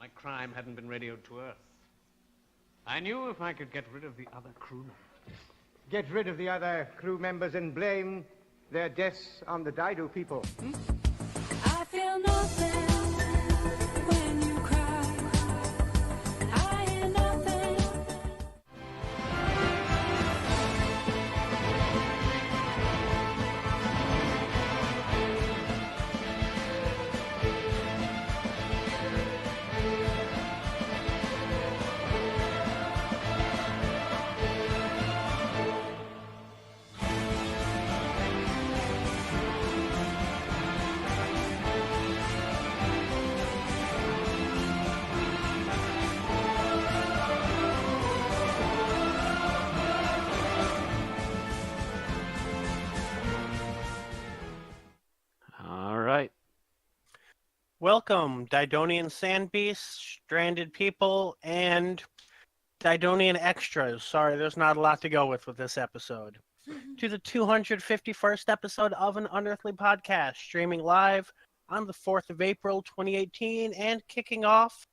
my crime hadn't been radioed to Earth. I knew if I could get rid of the other crew members. Get rid of the other crew members and blame their deaths on the Dido people. I feel nothing when you cry. I hear nothing. Welcome, Didonian Sand Beasts, Stranded People, and Didonian Extras. Sorry, there's not a lot to go with this episode. To the 251st episode of an Unearthly Podcast, streaming live on the 4th of April, 2018, and kicking off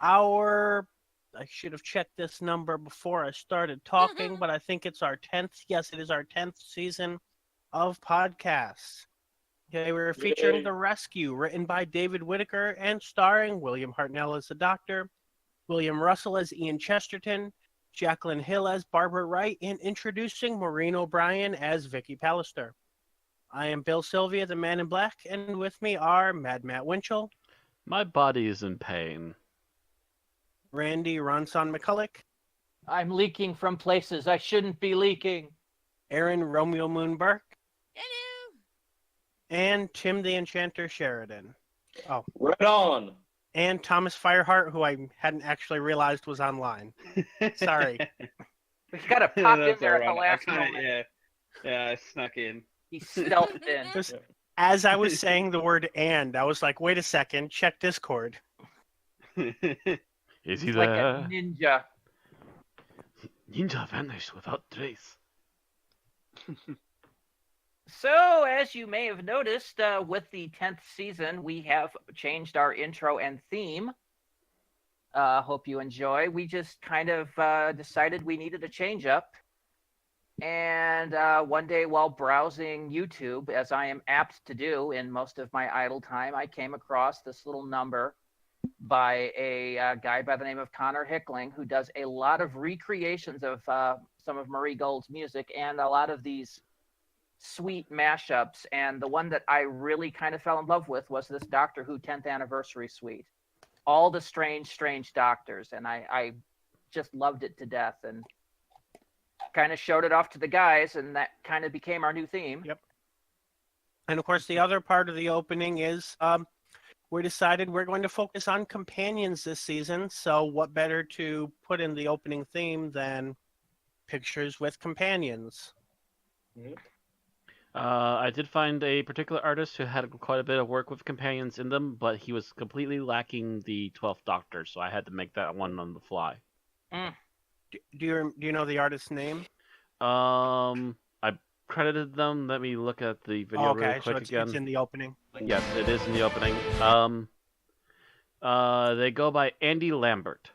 our... I should have checked this number before I started talking, but I think it's our 10th. Yes, it is our 10th season of podcasts. Okay, we're featuring The Rescue, written by David Whitaker and starring William Hartnell as the Doctor, William Russell as Ian Chesterton, Jacqueline Hill as Barbara Wright, and introducing Maureen O'Brien as Vicki Pallister. I am Bill Sylvia, the Man in Black, and with me are Mad Matt Winchell. My body is in pain. Randy Ronson McCulloch. I'm leaking from places I shouldn't be leaking. Aaron Romeo Moon Burke. Hello. And Tim the Enchanter Sheridan. Oh. Right on. And Thomas Fireheart, who I hadn't actually realized was online. Sorry. We got to pop in there at the last moment. Yeah, I snuck in. He stealthed in. As I was saying the word "and," I was like, wait a second, check Discord. Is he Like there? a ninja. Ninja vanished without trace. So, as you may have noticed, with the 10th season, we have changed our intro and theme. Hope you enjoy. We just kind of decided we needed a change up. And one day while browsing YouTube, as I am apt to do in most of my idle time, I came across this little number by a guy by the name of Connor Hickling, who does a lot of recreations of some of Marie Gold's music and a lot of these sweet mashups. And the one that I really kind of fell in love with was this Doctor Who 10th anniversary suite. All the strange doctors. And I just loved it to death and kind of showed it off to the guys. And that kind of became our new theme. Yep. And of course, the other part of the opening is we decided we're going to focus on companions this season. So what better to put in the opening theme than pictures with companions? Mm-hmm. I did find a particular artist who had quite a bit of work with companions in them, but he was completely lacking the 12th Doctor, so I had to make that one on the fly. Do you know the artist's name? I credited them. Let me look at the video really quick again. It's in the opening. Yes, it is in the opening. They go by Andy Lambert.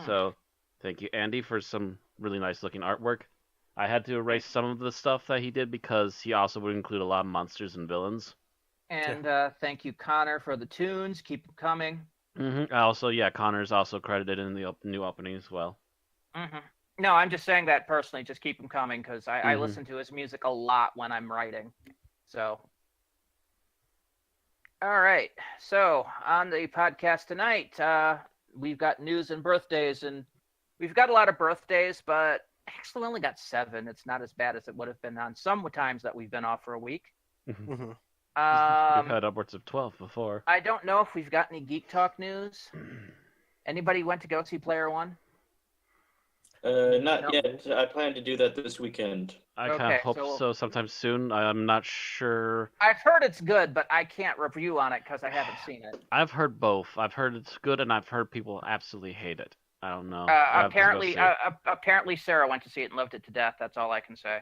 So, thank you, Andy, for some really nice looking artwork. I had to erase some of the stuff that he did because he also would include a lot of monsters and villains. And thank you, Connor, for the tunes. Keep them coming. Also, yeah, Connor's also credited in the new opening as well. No, I'm just saying that personally. Just keep them coming because I listen to his music a lot when I'm writing. So, all right. So on the podcast tonight, we've got news and birthdays, and we've got a lot of birthdays, but actually only got 7. It's not as bad as it would have been on some times that we've been off for a week. We've had upwards of 12 before. I don't know if we've got any Geek Talk news. Anybody went to go see Player One? Not yet. I plan to do that this weekend. I kind of hope so sometime soon. I'm not sure. I've heard it's good, but I can't review on it because I haven't seen it. I've heard both. I've heard it's good, and I've heard people absolutely hate it. I don't know. Apparently Sarah went to see it and loved it to death. That's all I can say.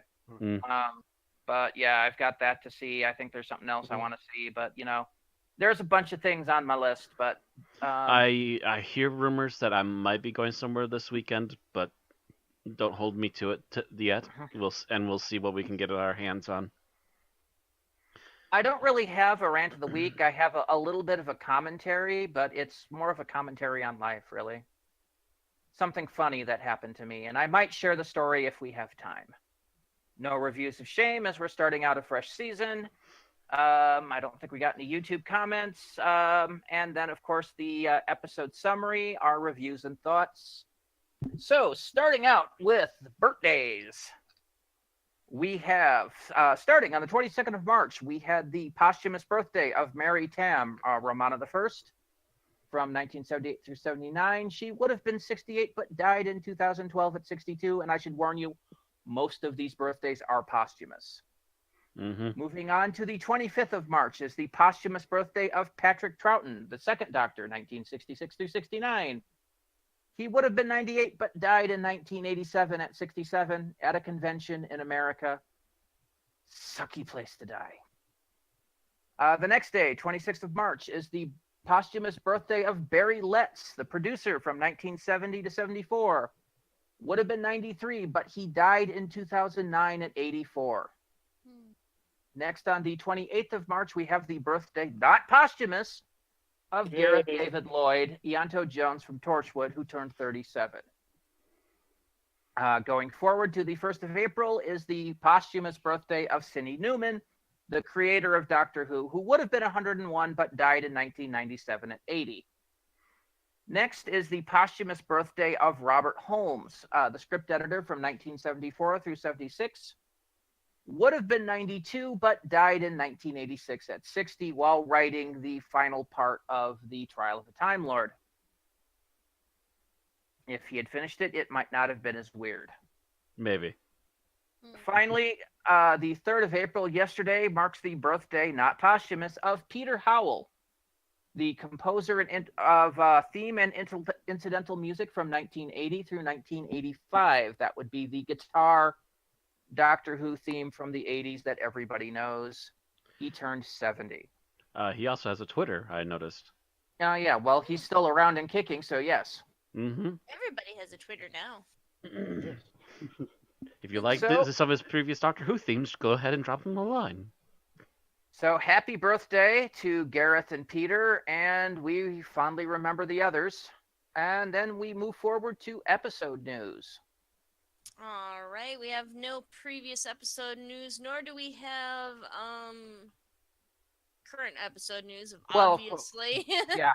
But yeah, I've got that to see. I think there's something else I want to see, but you know, there's a bunch of things on my list, but I hear rumors that I might be going somewhere this weekend, but don't hold me to it yet. We'll see what we can get our hands on. I don't really have a rant of the week. I have a little bit of a commentary, but it's more of a commentary on life, really. Something funny that happened to me, and I might share the story if we have time. No reviews of shame as we're starting out a fresh season. I don't think we got any YouTube comments. And then, of course, the episode summary, our reviews and thoughts. So, starting out with birthdays. We have, starting on the 22nd of March, we had the posthumous birthday of Mary Tam, Romana I, from 1978 through 79. She would have been 68, but died in 2012 at 62. And I should warn you, most of these birthdays are posthumous. Mm-hmm. Moving on to the 25th of March is the posthumous birthday of Patrick Troughton, the second Doctor, 1966 through 69. He would have been 98, but died in 1987 at 67 at a convention in America. Sucky place to die. The next day, 26th of March, is the posthumous birthday of Barry Letts, the producer from 1970 to 74. Would have been 93, but he died in 2009 at 84. Next, on the 28th of March, we have the birthday, not posthumous, of Gareth David Lloyd, Ianto Jones from Torchwood, who turned 37. Going forward to the 1st of April is the posthumous birthday of Cindy Newman, the creator of Doctor Who would have been 101 but died in 1997 at 80. Next is the posthumous birthday of Robert Holmes, the script editor from 1974 through 76. Would have been 92, but died in 1986 at 60 while writing the final part of the Trial of the Time Lord. If he had finished it, it might not have been as weird. Maybe. Finally, the 3rd of April, yesterday, marks the birthday, not posthumous, of Peter Howell, the composer of theme and incidental music from 1980 through 1985. That would be the guitar Doctor Who theme from the 80s that everybody knows. He turned 70. He also has a Twitter, I noticed. Yeah, well, he's still around and kicking, so yes. Mm-hmm. Everybody has a Twitter now. If you like some of his previous Doctor Who themes, go ahead and drop him a line. So happy birthday to Gareth and Peter, and we fondly remember the others. And then we move forward to episode news. All right, we have no previous episode news, nor do we have current episode news, obviously. Yeah.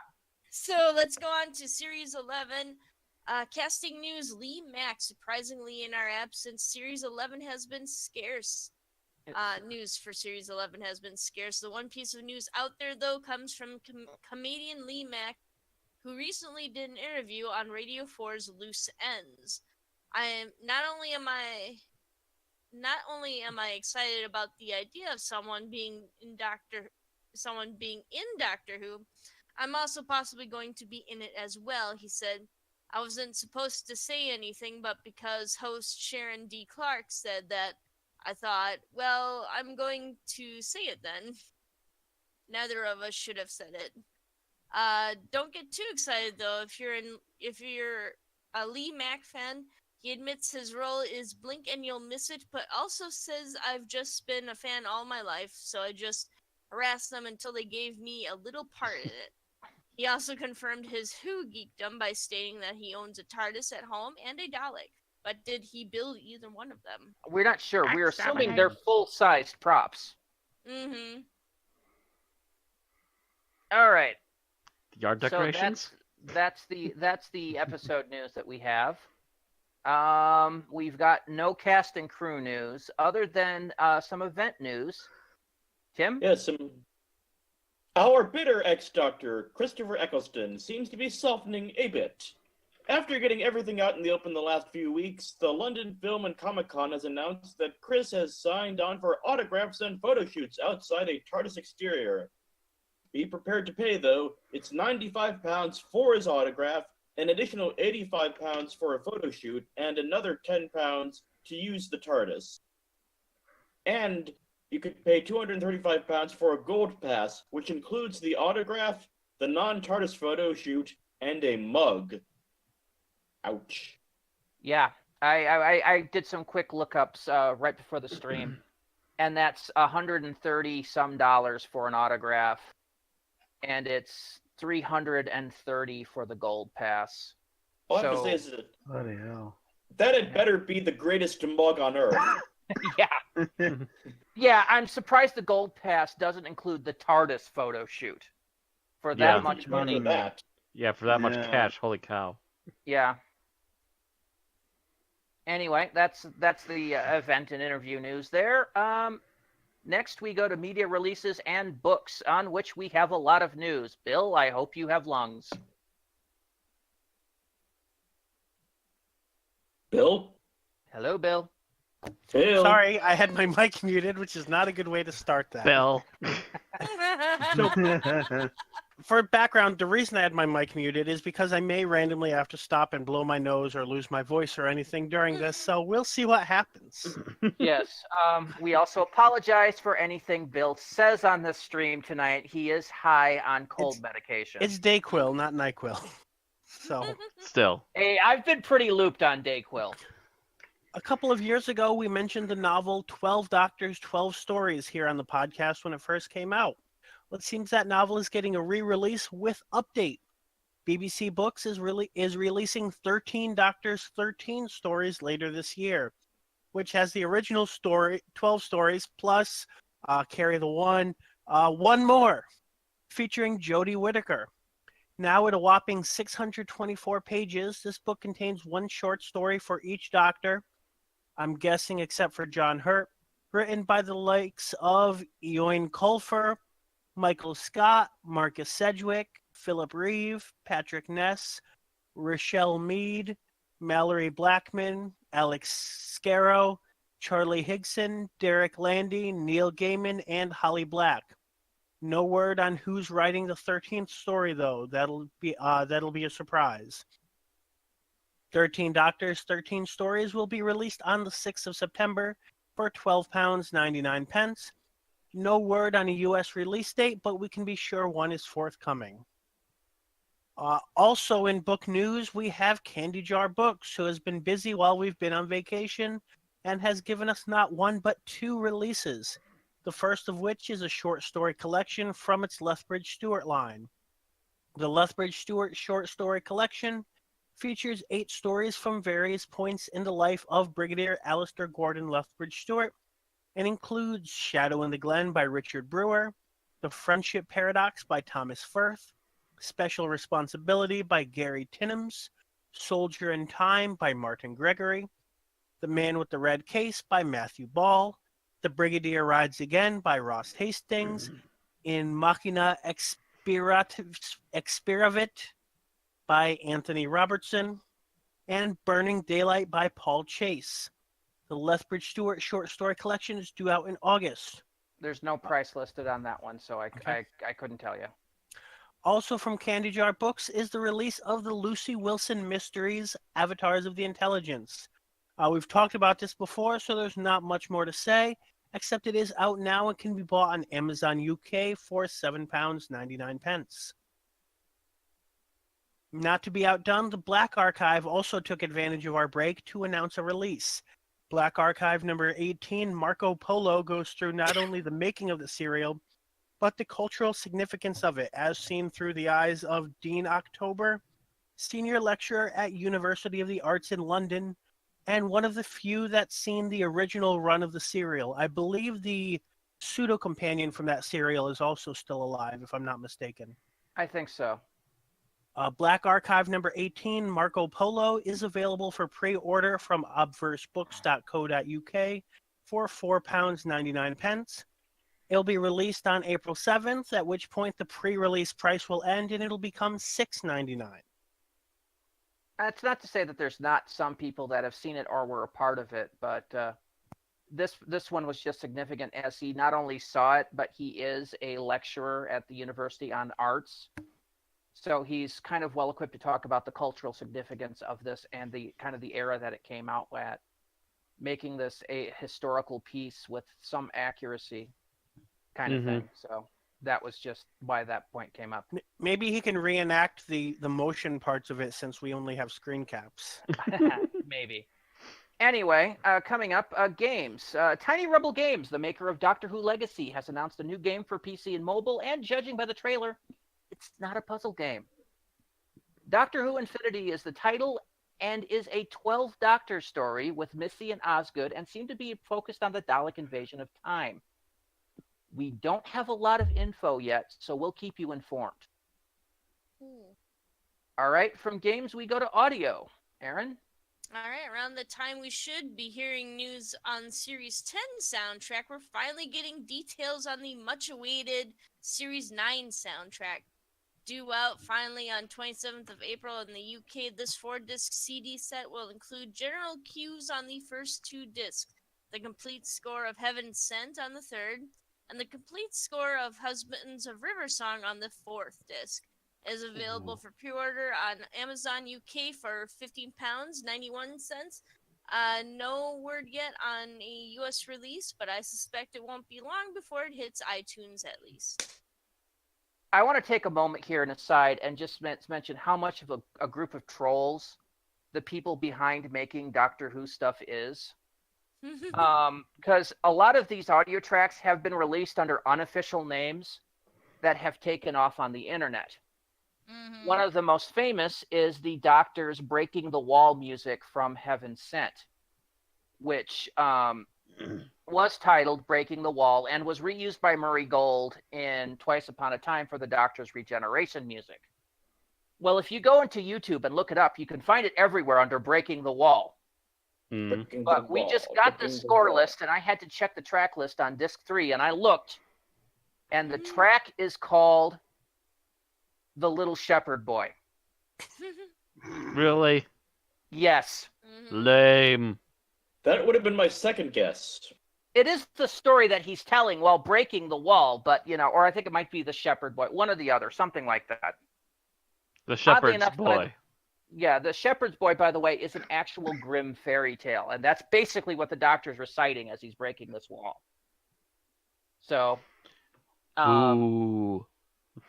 So let's go on to Series 11. Casting news, Lee Mack, surprisingly in our absence, Series 11 has been scarce. News for Series 11 has been scarce. The one piece of news out there, though, comes from comedian Lee Mack, who recently did an interview on Radio 4's Loose Ends. Not only am I excited about the idea of someone being in Doctor Who, I'm also possibly going to be in it as well. He said, I wasn't supposed to say anything, but because host Sharon D. Clark said that, I thought, well, I'm going to say it then. Neither of us should have said it. Don't get too excited though. If you're a Lee Mack fan, he admits his role is blink and you'll miss it, but also says I've just been a fan all my life, so I just harassed them until they gave me a little part in it. He also confirmed his Who geekdom by stating that he owns a TARDIS at home and a Dalek. But did he build either one of them? We're not sure. We're assuming they're full-sized props. Mm-hmm. All right. Yard decorations? So that's the episode news that we have. We've got no cast and crew news other than some event news. Tim? Yes, our bitter ex-doctor, Christopher Eccleston, seems to be softening a bit. After getting everything out in the open the last few weeks, the London Film and Comic-Con has announced that Chris has signed on for autographs and photo shoots outside a TARDIS exterior. Be prepared to pay, though. It's £95 for his autograph, an additional £85 for a photo shoot, and another £10 to use the TARDIS. And you could pay £235 for a gold pass, which includes the autograph, the non-TARDIS photo shoot, and a mug. Ouch. Yeah, I did some quick lookups right before the stream, and that's $130 some for an autograph, and it's $330 for the gold pass. All I have to say is that had better be the greatest mug on Earth. Yeah. Yeah, I'm surprised the gold pass doesn't include the TARDIS photo shoot for that much money. That. Yeah, for that much cash. Holy cow. Yeah. Anyway, that's the event and interview news there. Next, we go to media releases and books, on which we have a lot of news. Bill, I hope you have lungs. Bill? Hello, Bill. Bill? Sorry, I had my mic muted, which is not a good way to start that. Bill. For background, the reason I had my mic muted is because I may randomly have to stop and blow my nose or lose my voice or anything during this, so we'll see what happens. Yes. We also apologize for anything Bill says on this stream tonight. He is high on cold medication. It's Dayquil, not NyQuil. So, Still. Hey, I've been pretty looped on Dayquil. a couple of years ago, we mentioned the novel 12 Doctors, 12 Stories here on the podcast when it first came out. Well, it seems that novel is getting a re-release with update. BBC Books is releasing 13 Doctors, 13 Stories later this year, which has the original story, 12 stories, plus Carry the One, one more, featuring Jodie Whittaker. Now at a whopping 624 pages, this book contains one short story for each Doctor, I'm guessing except for John Hurt, written by the likes of Eoin Colfer, Michael Scott, Marcus Sedgwick, Philip Reeve, Patrick Ness, Rochelle Mead, Mallory Blackman, Alex Scarrow, Charlie Higson, Derek Landy, Neil Gaiman, and Holly Black. No word on who's writing the 13th story, though. That'll be a surprise. 13 Doctors, 13 Stories will be released on the 6th of September for £12.99. No word on a U.S. release date, but we can be sure one is forthcoming. Also in book news, we have Candy Jar Books, who has been busy while we've been on vacation and has given us not one but two releases. The first of which is a short story collection from its Lethbridge Stewart line. The Lethbridge Stewart short story collection features 8 stories from various points in the life of Brigadier Alistair Gordon Lethbridge Stewart and includes Shadow in the Glen by Richard Brewer, The Friendship Paradox by Thomas Firth, Special Responsibility by Gary Tinnams, Soldier in Time by Martin Gregory, The Man with the Red Case by Matthew Ball, The Brigadier Rides Again by Ross Hastings, In Machina Expiravit by Anthony Robertson, and Burning Daylight by Paul Chase. The Lethbridge Stewart short story collection is due out in August. There's no price listed on that one, so I couldn't tell you. Also from Candy Jar Books is the release of the Lucy Wilson Mysteries Avatars of the Intelligence. We've talked about this before, so there's not much more to say, except it is out now and can be bought on Amazon UK for £7.99. Not to be outdone, the Black Archive also took advantage of our break to announce a release. Black Archive number 18, Marco Polo, goes through not only the making of the serial, but the cultural significance of it, as seen through the eyes of Dean October, senior lecturer at University of the Arts in London, and one of the few that's seen the original run of the serial. I believe the pseudo-companion from that serial is also still alive, if I'm not mistaken. I think so. Black Archive number 18, Marco Polo, is available for pre-order from obversebooks.co.uk for £4.99. It'll be released on April 7th, at which point the pre-release price will end and it'll become $6.99. That's not to say that there's not some people that have seen it or were a part of it, but this one was just significant as he not only saw it, but he is a lecturer at the University on Arts. So he's kind of well equipped to talk about the cultural significance of this and the kind of the era that it came out at, making this a historical piece with some accuracy kind of thing. So that was just why that point came up. Maybe he can reenact the motion parts of it since we only have screen caps. Maybe. Anyway, coming up, games. Tiny Rebel Games, the maker of Doctor Who Legacy, has announced a new game for PC and mobile, and judging by the trailer, it's not a puzzle game. Doctor Who Infinity is the title and is a 12-Doctor story with Missy and Osgood, and seem to be focused on the Dalek invasion of time. We don't have a lot of info yet, so we'll keep you informed. All right, from games we go to audio. Aaron? All right, around the time we should be hearing news on Series 10 soundtrack, we're finally getting details on the much-awaited Series 9 soundtrack. Due out finally on 27th of April in the UK, this 4-disc CD set will include general cues on the first 2 discs, the complete score of Heaven Sent on the 3rd, and the complete score of Husbands of River Song on the 4th disc. It is available for pre-order on Amazon UK for £15.91. No word yet on a US release, but I suspect it won't be long before it hits iTunes at least. I want to take a moment here and aside and just mention how much of a group of trolls the people behind making Doctor Who stuff is. Because a lot of these audio tracks have been released under unofficial names that have taken off on the internet. One of the most famous is the Doctor's Breaking the Wall music from Heaven Sent, which was titled Breaking the Wall and was reused by Murray Gold in Twice Upon a Time for the Doctor's Regeneration music. Well, if you go into YouTube and look it up, you can find it everywhere under Breaking the Wall. But we just got the score list, and I had to check the track list on disc 3, and I looked, and the track is called The Little Shepherd Boy. Really? Yes. Lame. That would have been my second guess. It is the story that he's telling while breaking the wall, but, or I think it might be the Shepherd Boy, one or the other, something like that. The Shepherd's Boy. Yeah, the Shepherd's Boy, by the way, is an actual grim fairy tale, and that's basically what the Doctor's reciting as he's breaking this wall. So, Ooh.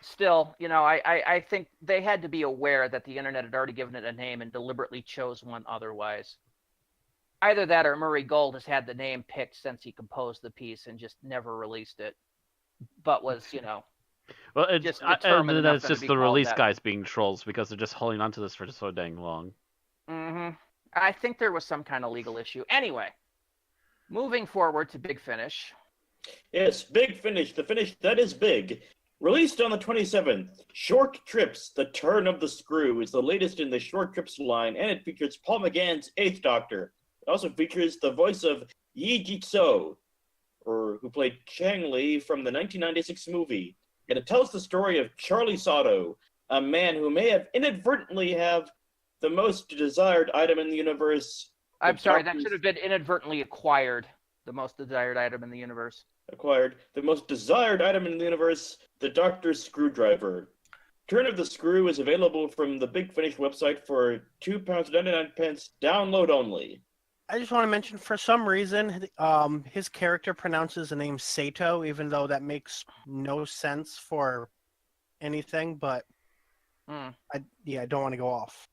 Still, I think they had to be aware that the internet had already given it a name and deliberately chose one otherwise. Either that or Murray Gold has had the name picked since he composed the piece and just never released it, but was, Well, it's just and determined then enough it's that it'd just be the called release that. guys being trolls because they're just holding on to this for so dang long. I think there was some kind of legal issue. Anyway, moving forward to Big Finish. Yes, Big Finish, the finish that is big. Released on the 27th, Short Trips, The Turn of the Screw is the latest in the Short Trips line, and it features Paul McGann's 8th Doctor. It also features the voice of Yi Jitso, who played Chang Li from the 1996 movie. And it tells the story of Charlie Sato, a man who may have inadvertently have the most desired item in the universe. I'm sorry, that should have been inadvertently acquired, the most desired item in the universe. Acquired the most desired item in the universe, the Doctor's Screwdriver. Turn of the Screw is available from the Big Finish website for £2.99, download only. I just want to mention, for some reason, his character pronounces the name Sato, even though that makes no sense for anything, but I don't want to go off.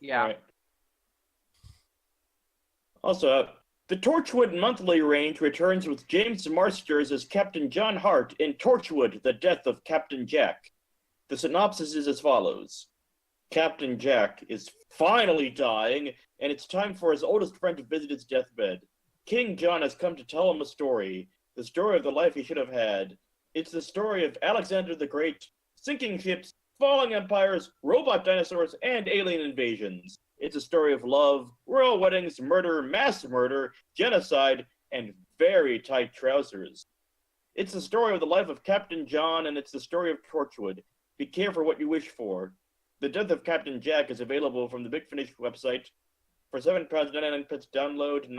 Yeah. Right. Also, the Torchwood Monthly range returns with James Marsters as Captain John Hart in Torchwood, The Death of Captain Jack. The synopsis is as follows. Captain Jack is finally dying, and it's time for his oldest friend to visit his deathbed. King John has come to tell him a story, the story of the life he should have had. It's the story of Alexander the Great, sinking ships, falling empires, robot dinosaurs, and alien invasions. It's a story of love, royal weddings, murder, mass murder, genocide, and very tight trousers. It's the story of the life of Captain John, and it's the story of Torchwood. Be careful what you wish for. The Death of Captain Jack is available from the Big Finish website for £7.99 download,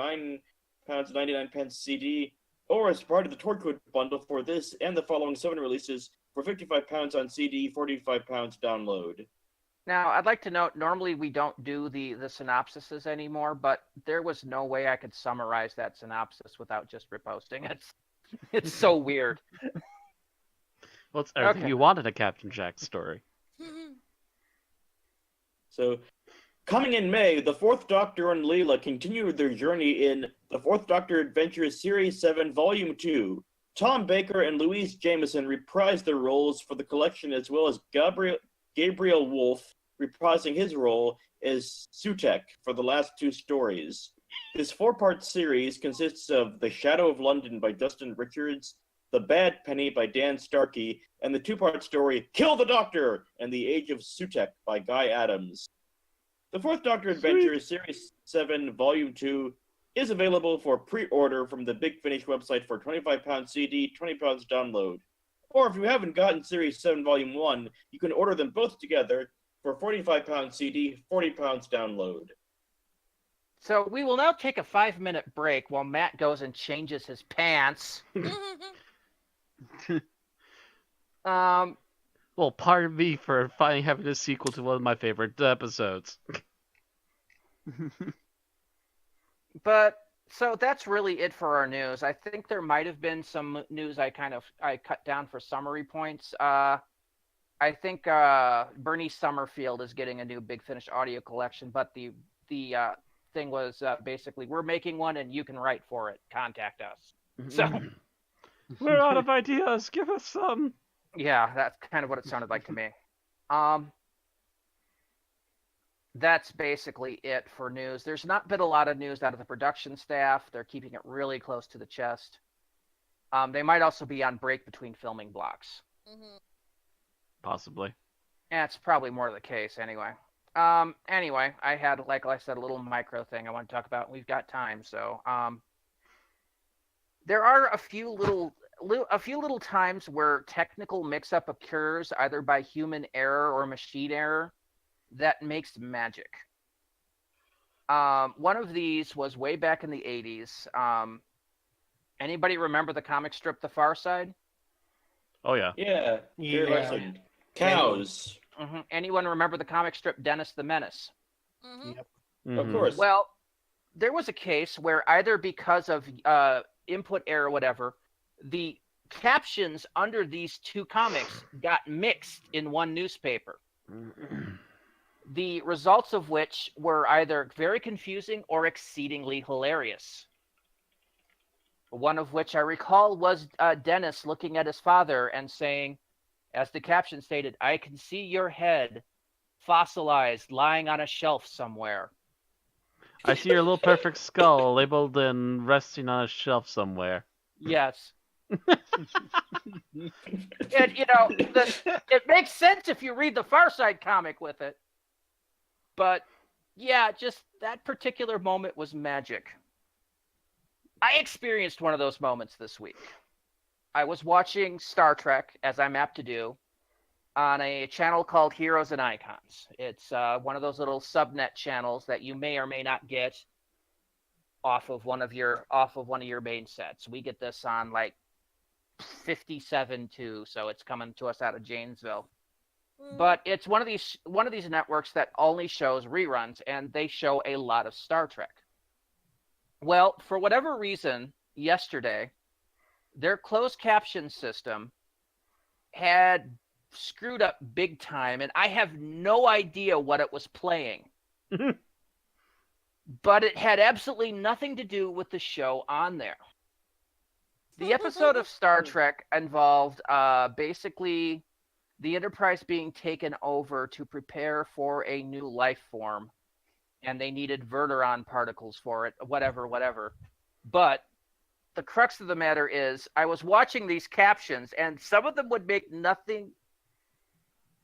£9.99 CD, or as part of the Torchwood bundle for this and the following 7 releases for £55 on CD, £45 download. Now, I'd like to note, normally we don't do the synopsises anymore, but there was no way I could summarize that synopsis without just reposting it. It's so weird. Well, it's everything Okay. you want in a Captain Jack story. So, coming in May, the Fourth Doctor and Leela continue their journey in The Fourth Doctor Adventures Series 7, Volume 2. Tom Baker and Louise Jameson reprise their roles for the collection, as well as Gabriel Wolfe reprising his role as Sutek for the last two stories. This four-part series consists of The Shadow of London by Dustin Richards, The Bad Penny by Dan Starkey, and the two-part story Kill the Doctor and the Age of Sutek by Guy Adams. The Fourth Doctor Adventures Series 7 Volume 2 is available for pre-order from the Big Finish website for £25 CD, £20 download. Or if you haven't gotten Series 7 Volume 1, you can order them both together for £45 CD, £40 download. So we will now take a 5-minute break while Matt goes and changes his pants. Well, pardon me for finally having a sequel to one of my favorite episodes. But so that's really it for our news. I think there might have been some news I cut down for summary points. I think Bernie Summerfield is getting a new Big Finish audio collection, but the thing was basically we're making one and you can write for it. Contact us. So We're out of ideas. Give us some. yeah, that's kind of what it sounded like to me. That's basically it for news. There's not been a lot of news out of the production staff. They're keeping it really close to the chest. They might also be on break between filming blocks. Possibly. That's probably more the case anyway. Anyway, I had, like I said, a little micro thing I want to talk about. We've got time, so there are a few little times where technical mix-up occurs either by human error or machine error that makes magic. One of these was way back in the 80s. Anybody remember the comic strip The Far Side? Oh, yeah. Yeah, Gary Yeah. Larson. Cows. Anyone remember the comic strip Dennis the Menace? Yep. Of course. Well, there was a case where either because of input error or whatever, the captions under these two comics got mixed in one newspaper. The results of which were either very confusing or exceedingly hilarious. One of which I recall was Dennis looking at his father and saying, as the caption stated, "I can see your head fossilized lying on a shelf somewhere." I see your little perfect skull labeled and resting on a shelf somewhere. Yes. And, it makes sense if you read the Far Side comic with it. But, yeah, just that particular moment was magic. I experienced one of those moments this week. I was watching Star Trek, as I'm apt to do, on a channel called Heroes and Icons. It's one of those little subnet channels that you may or may not get off of one of your main sets. We get this on like 57 too, so it's coming to us out of Janesville. But it's one of these networks that only shows reruns, and they show a lot of Star Trek. Well, for whatever reason, yesterday, their closed caption system had screwed up big time, and I have no idea what it was playing. But it had absolutely nothing to do with the show on there. The episode of Star Trek involved basically the Enterprise being taken over to prepare for a new life form, and they needed Verteron particles for it, whatever. But the crux of the matter is, I was watching these captions, and some of them would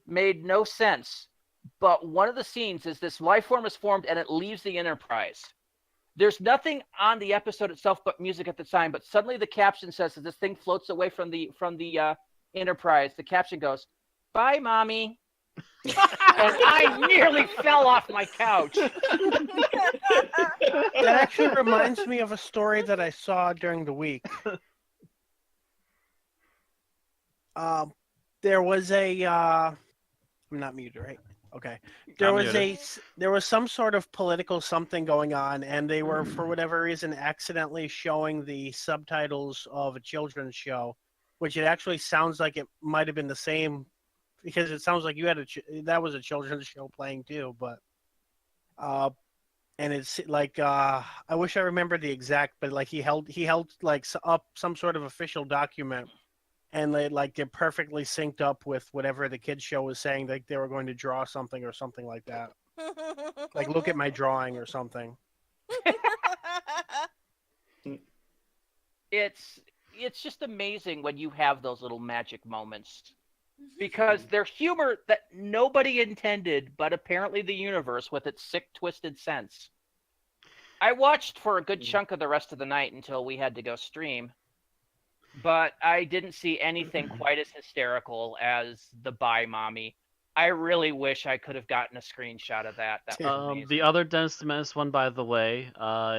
made no sense. But one of the scenes is this life form is formed, and it leaves the Enterprise. There's nothing on the episode itself but music at the time, but suddenly the caption says as this thing floats away from the Enterprise, the caption goes, "Bye, Mommy." And I nearly fell off my couch. That actually reminds me of a story that I saw during the week. There was a I'm not muted, right? Okay. There was some sort of political something going on, and they were, for whatever reason, accidentally showing the subtitles of a children's show which it actually sounds like it might have been the same, because it sounds like you had that was a children's show playing too, but and it's like I wish I remembered the exact, but like he held like up some sort of official document, and they like they're perfectly synced up with whatever the kids show was saying, like they were going to draw something or something like that. Like, look at my drawing or something. It's just amazing when you have those little magic moments, because they're humor that nobody intended, but apparently the universe with its sick, twisted sense. I watched for a good chunk of the rest of the night until we had to go stream, but I didn't see anything quite as hysterical as the Bye Mommy. I really wish I could have gotten a screenshot of that. That was amazing. The other Dennis the Menace one, by the way,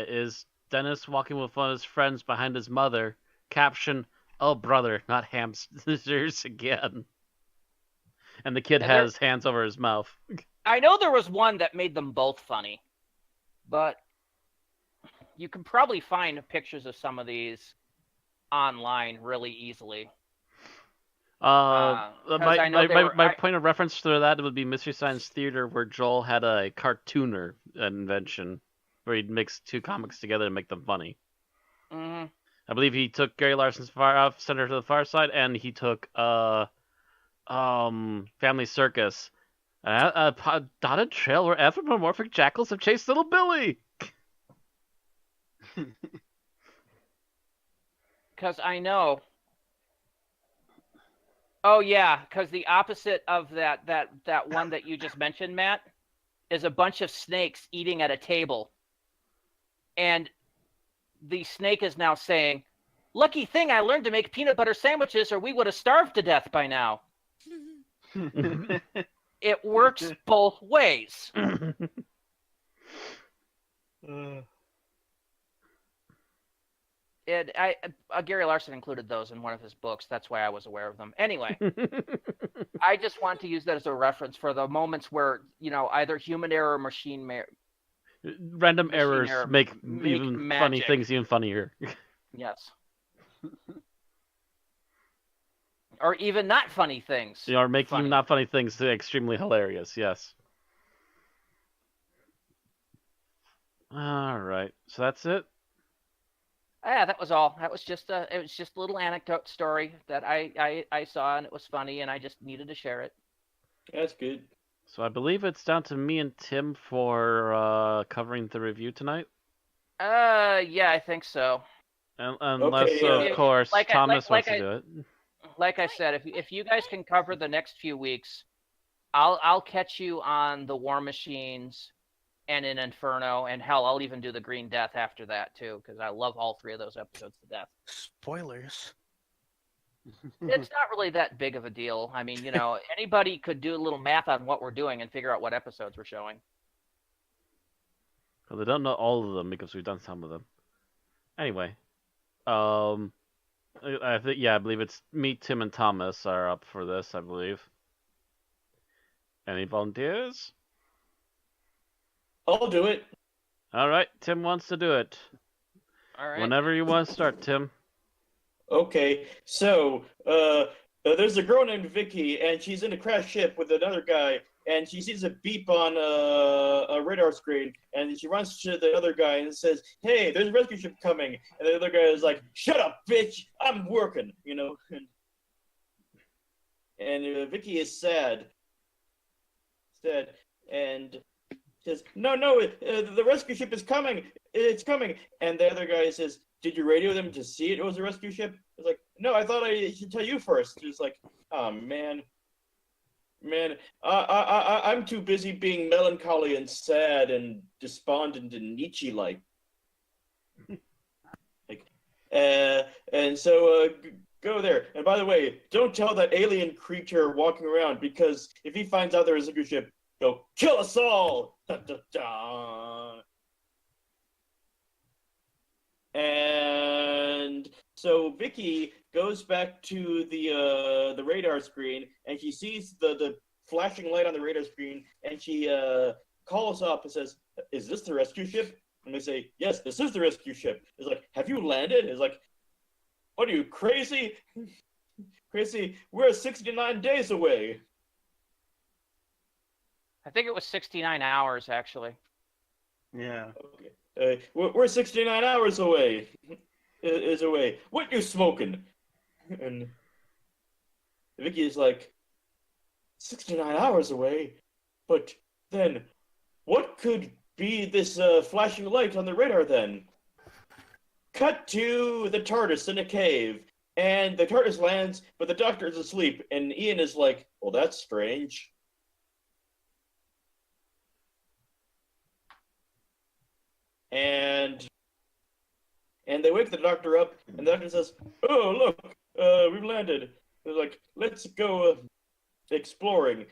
is Dennis walking with one of his friends behind his mother. Caption, "Oh brother, not hamsters again." And the kid has hands over his mouth. I know there was one that made them both funny, but you can probably find pictures of some of these online really easily. My point of reference to that would be Mystery Science Theater, where Joel had a cartooner invention where he'd mix two comics together and make them funny. Mm-hmm. I believe he took Gary Larson's Center to the Far Side, and he took Family Circus. A dotted trail where anthropomorphic jackals have chased little Billy. Because I know. Oh yeah, because the opposite of that one that you just mentioned, Matt, is a bunch of snakes eating at a table, and the snake is now saying, "Lucky thing I learned to make peanut butter sandwiches, or we would have starved to death by now." It works both ways. Gary Larson included those in one of his books. That's why I was aware of them. Anyway, I just want to use that as a reference for the moments where, either human error or machine random errors make even magic. Funny things even funnier. Yes. Or even not funny things. Or make even not funny things extremely hilarious, yes. All right, so that's it. Yeah, that was all. That was just a little anecdote story that I saw, and it was funny, and I just needed to share it. That's good. So I believe it's down to me and Tim for covering the review tonight. Yeah, I think so. Unless, of course, Thomas wants to do it. Like I said, if you guys can cover the next few weeks, I'll catch you on the War Machines and in Inferno, and hell, I'll even do the Green Death after that too, because I love all three of those episodes to death. Spoilers. It's not really that big of a deal. I mean, anybody could do a little math on what we're doing and figure out what episodes we're showing. Well, they don't know all of them because we've done some of them. Anyway, I believe it's me, Tim, and Thomas are up for this, I believe. Any volunteers? I'll do it. All right, Tim wants to do it. All right. Whenever you want to start, Tim. Okay, so there's a girl named Vicki, and she's in a crashed ship with another guy, and she sees a beep on a radar screen, and she runs to the other guy and says, "Hey, there's a rescue ship coming." And the other guy is like, "Shut up, bitch! I'm working," And Vicki is sad, and says, "No, the rescue ship is coming. It's coming." And the other guy says, "Did you radio them to see it was a rescue ship?" It's like, "No, I thought I should tell you first." It's like, "Oh man, I'm too busy being melancholy and sad and despondent and Nietzsche-like." And so go there. And by the way, don't tell that alien creature walking around, because if he finds out there is a rescue ship, he'll kill us all. Da, da, da. And so Vicki goes back to the radar screen, and she sees the flashing light on the radar screen, and she calls up and says, "Is this the rescue ship?" And they say, "Yes, this is the rescue ship." It's like, "Have you landed?" It's like, "What are you, crazy?" Chrissy, we're 69 days away. I think it was 69 hours, actually. Yeah. Okay. We're 69 hours away. Is away. What you smoking? And Vicky is like, 69 hours away? But then, what could be this flashing light on the radar then? Cut to the TARDIS in a cave, and the TARDIS lands, but the Doctor is asleep, and Ian is like, well, that's strange. And they wake the Doctor up, and the Doctor says, oh, look, we've landed. They're like, let's go exploring.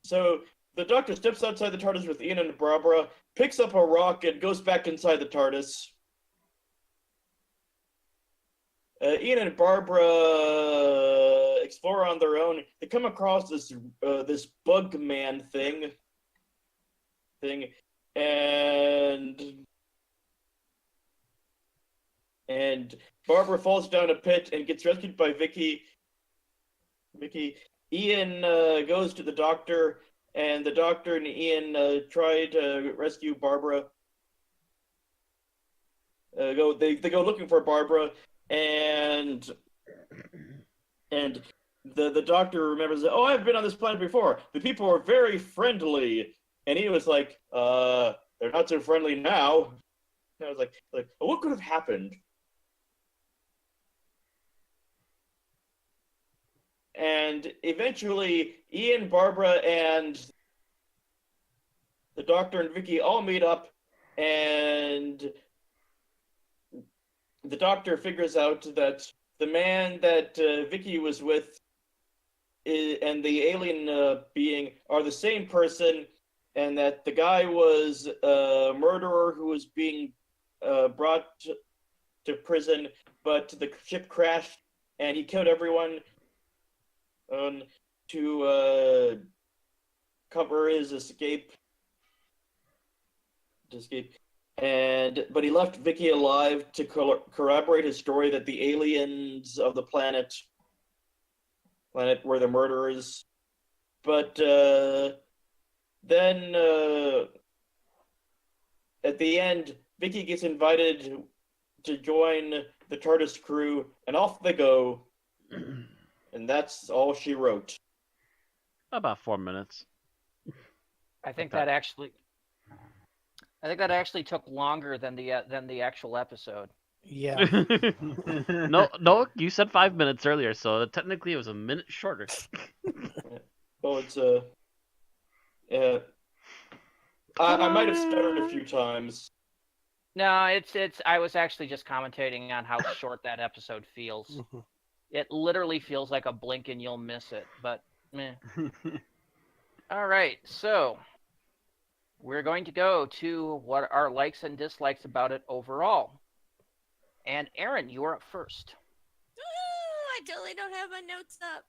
So the Doctor steps outside the TARDIS with Ian and Barbara, picks up a rock, and goes back inside the TARDIS. Ian and Barbara explore on their own. They come across this bug man thing, and Barbara falls down a pit and gets rescued by Vicki. Ian goes to the Doctor, and the Doctor and Ian try to rescue Barbara. They go looking for Barbara, and the Doctor remembers that, oh, I've been on this planet before. The people are very friendly, and he was like, they're not so friendly now. And I was like, well, what could have happened? And eventually, Ian, Barbara, and the Doctor and Vicki all meet up, and the Doctor figures out that the man that Vicki was with and the alien being are the same person, and that the guy was a murderer who was being brought to prison, but the ship crashed, and he killed everyone to cover his escape. But he left Vicki alive to corroborate his story that the aliens of the planet were the murderers. But then at the end, Vicki gets invited to join the TARDIS crew, and off they go. And that's all she wrote. About 4 minutes. I think that actually took longer than the actual episode. Yeah. No, you said 5 minutes earlier, so technically it was a minute shorter. Well, it's I might have stuttered a few times. No, it's. I was actually just commentating on how short that episode feels. It literally feels like a blink and you'll miss it, but meh. All right, so we're going to go to what our likes and dislikes about it overall. And Aaron, you are up first. I totally don't have my notes up.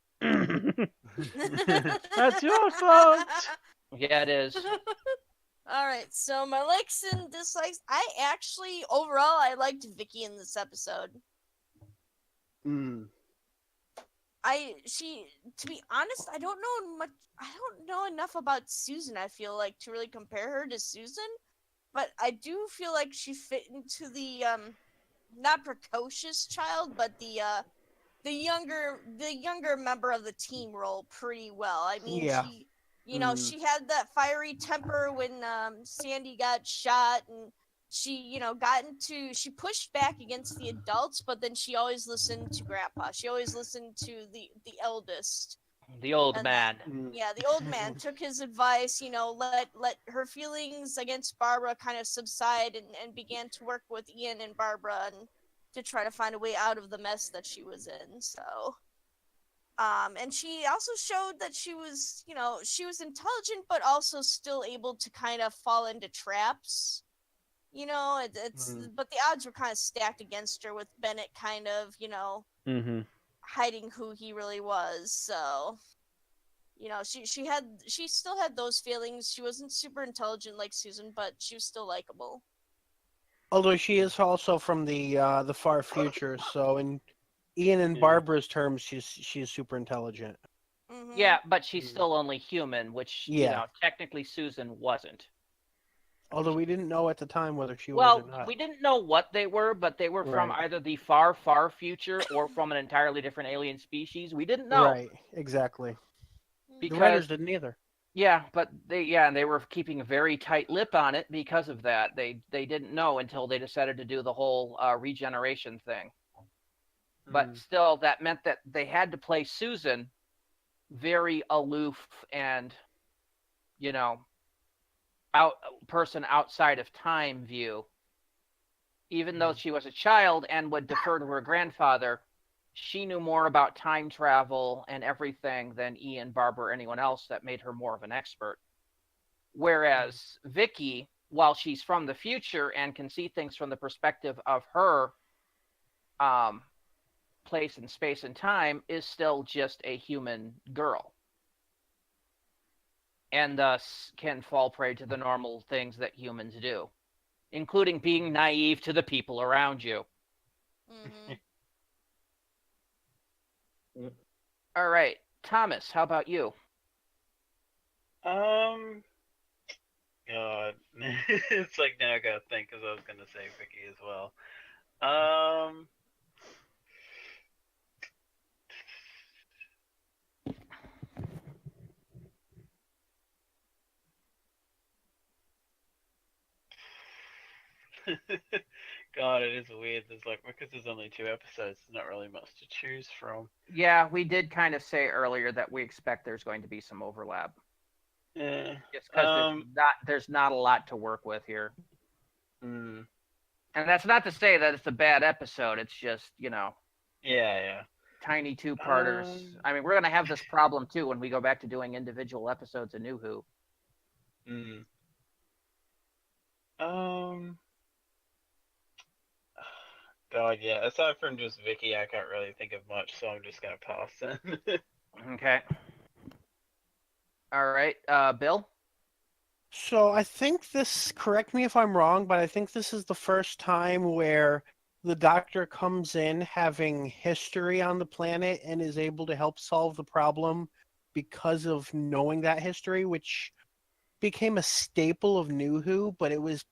That's your fault. Yeah, it is. All right, so my likes and dislikes. Overall, I liked Vicki in this episode. To be honest, I don't know enough about Susan, I feel like, to really compare her to Susan, but I do feel like she fit into the not precocious child, but the younger member of the team role pretty well. I mean, Yeah. She had that fiery temper when Sandy got shot, and she pushed back against the adults, but then she always listened to Grandpa. She always listened to the eldest. The old man. Yeah, the old man took his advice, let her feelings against Barbara kind of subside, and began to work with Ian and Barbara and to try to find a way out of the mess that she was in. So, and she also showed that she was intelligent, but also still able to kind of fall into traps. But the odds were kind of stacked against her with Bennett kind of, hiding who he really was. So, she still had those feelings. She wasn't super intelligent like Susan, but she was still likable. Although she is also from the far future, so in Ian and Yeah. Barbara's terms, she's super intelligent. Mhm. Yeah, but she's still only human, which Yeah. technically Susan wasn't. Although we didn't know at the time whether she was Well, or not. we didn't know what they were, but they were from Right. either the far, far future or from an entirely different alien species. We didn't know Right, exactly. The because writers didn't either. but and they were keeping a very tight lip on it because of that. They didn't know until they decided to do the whole regeneration thing. But still, that meant that they had to play Susan very aloof and person outside of time view. Even though she was a child and would defer to her grandfather, she knew more about time travel and everything than Ian, Barbara, or anyone else. That made her more of an expert. Whereas Vicki, while she's from the future and can see things from the perspective of her place in space and time, is still just a human girl. And thus can fall prey to the normal things that humans do, including being naive to the people around you. Mhm. All right, Thomas, how about you? God, it's like now I gotta think because I was gonna say Vicky as well. God, it is weird. There's because there's only 2 episodes, there's not really much to choose from. Yeah, we did kind of say earlier that we expect there's going to be some overlap. Yeah. Just because there's not a lot to work with here. Mm, And that's not to say that it's a bad episode. It's just, yeah. tiny two-parters. I mean, we're going to have this problem too when we go back to doing individual episodes of New Who. Mm. God, yeah. Aside from just Vicky, I can't really think of much, so I'm just gonna pass then. Okay. All right, Bill? So I think this, correct me if I'm wrong, but I think this is the first time where the Doctor comes in having history on the planet and is able to help solve the problem because of knowing that history, which became a staple of New Who, but it was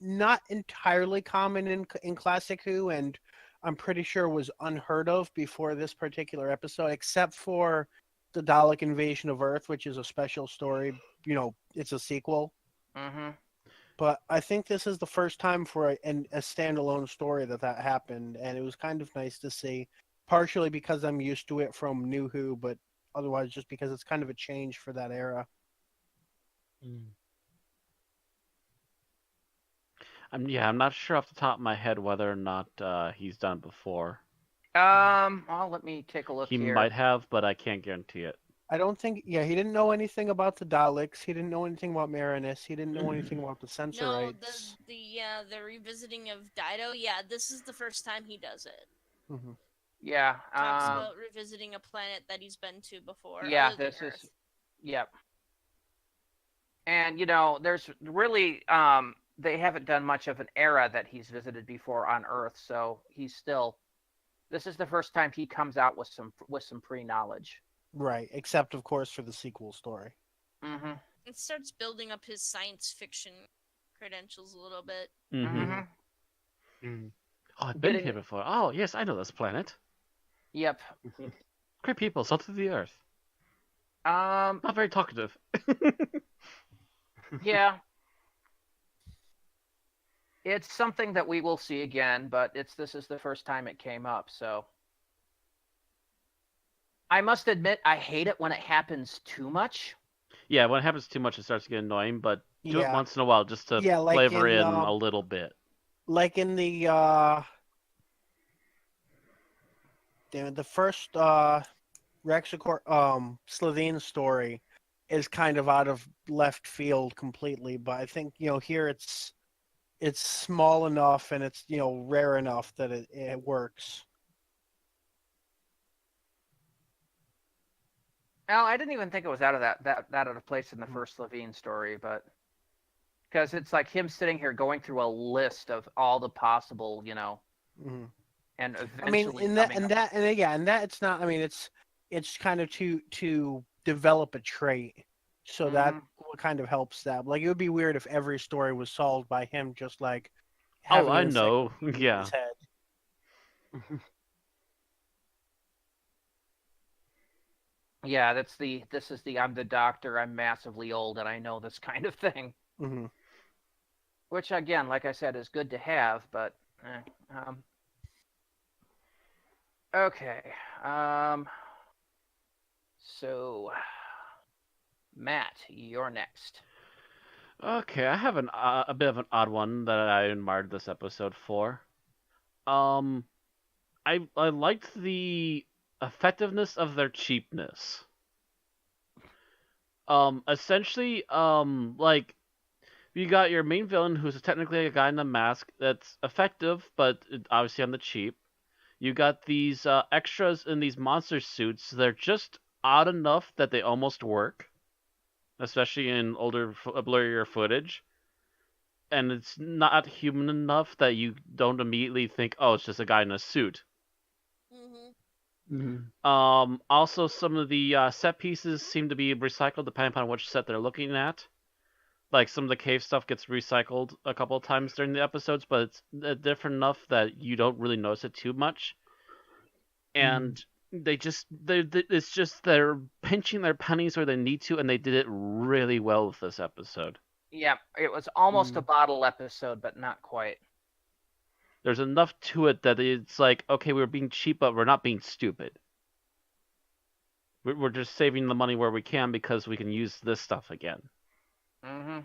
not entirely common in Classic Who, and I'm pretty sure was unheard of before this particular episode, except for the Dalek invasion of Earth, which is a special story. It's a sequel. Mm-hmm. But I think this is the first time for a standalone story that happened, and it was kind of nice to see, partially because I'm used to it from New Who, but otherwise just because it's kind of a change for that era. I'm not sure off the top of my head whether or not he's done it before. Well, let me take a look He here. might have, but I can't guarantee it. I don't think, he didn't know anything about the Daleks. He didn't know anything about Marinus. He didn't know anything about the No, Sensorites. the revisiting of Dido. Yeah, this is the first time he does it. Mhm. Yeah. Talks about revisiting a planet that he's been to before. Yeah, other than this Earth. is. Yep. And there's really they haven't done much of an era that he's visited before on Earth, so he's still. This is the first time he comes out with some pre-knowledge. Right, except of course for the sequel story. Mm-hmm. It starts building up his science fiction credentials a little bit. Mm-hmm. Oh, I've been Getting- here before. Oh, yes, I know this planet. Yep. Great people, salt of the earth. Um. Not very talkative. Yeah. It's something that we will see again, but this is the first time it came up, so. I must admit, I hate it when it happens too much. Yeah, when it happens too much, it starts to get annoying, but do it Yeah. once in a while just to Yeah, like flavor in, in a little bit. Like in the first Slovene story is kind of out of left field completely, but I think here it's small enough and it's rare enough that it works. Well, I didn't even think it was out of that out of place in the first Levine story, but because it's like him sitting here going through a list of all the possible, Mhm. and I mean, eventually in that, coming and that, and yeah, and that it's not. I mean, it's kind of to develop a trait, so that Mhm. what kind of helps that. Like, it would be weird if every story was solved by him just like Oh, having I an know. encyclopedia in Yeah. his head. Yeah, this is the I'm the doctor, I'm massively old, and I know this kind of thing. Hmm. Which again, like I said, is good to have, but okay. So Matt, you're next. Okay, I have a bit of an odd one that I admired this episode for. Um, I liked the effectiveness of their cheapness. Essentially, like you got your main villain who's technically a guy in a mask that's effective, but obviously on the cheap. You got these extras in these monster suits. They're just odd enough that they almost work, especially in older, blurrier footage. And it's not human enough that you don't immediately think, oh, it's just a guy in a suit. Also, some of the set pieces seem to be recycled depending upon which set they're looking at. Like, some of the cave stuff gets recycled a couple of times during the episodes, but it's different enough that you don't really notice it too much. And it's just they're pinching their pennies where they need to, and they did it really well with this episode. Yeah, it was almost a bottle episode, but not quite. There's enough to it that it's like, okay, we're being cheap, but we're not being stupid. We're just saving the money where we can because we can use this stuff again. Mm-hmm.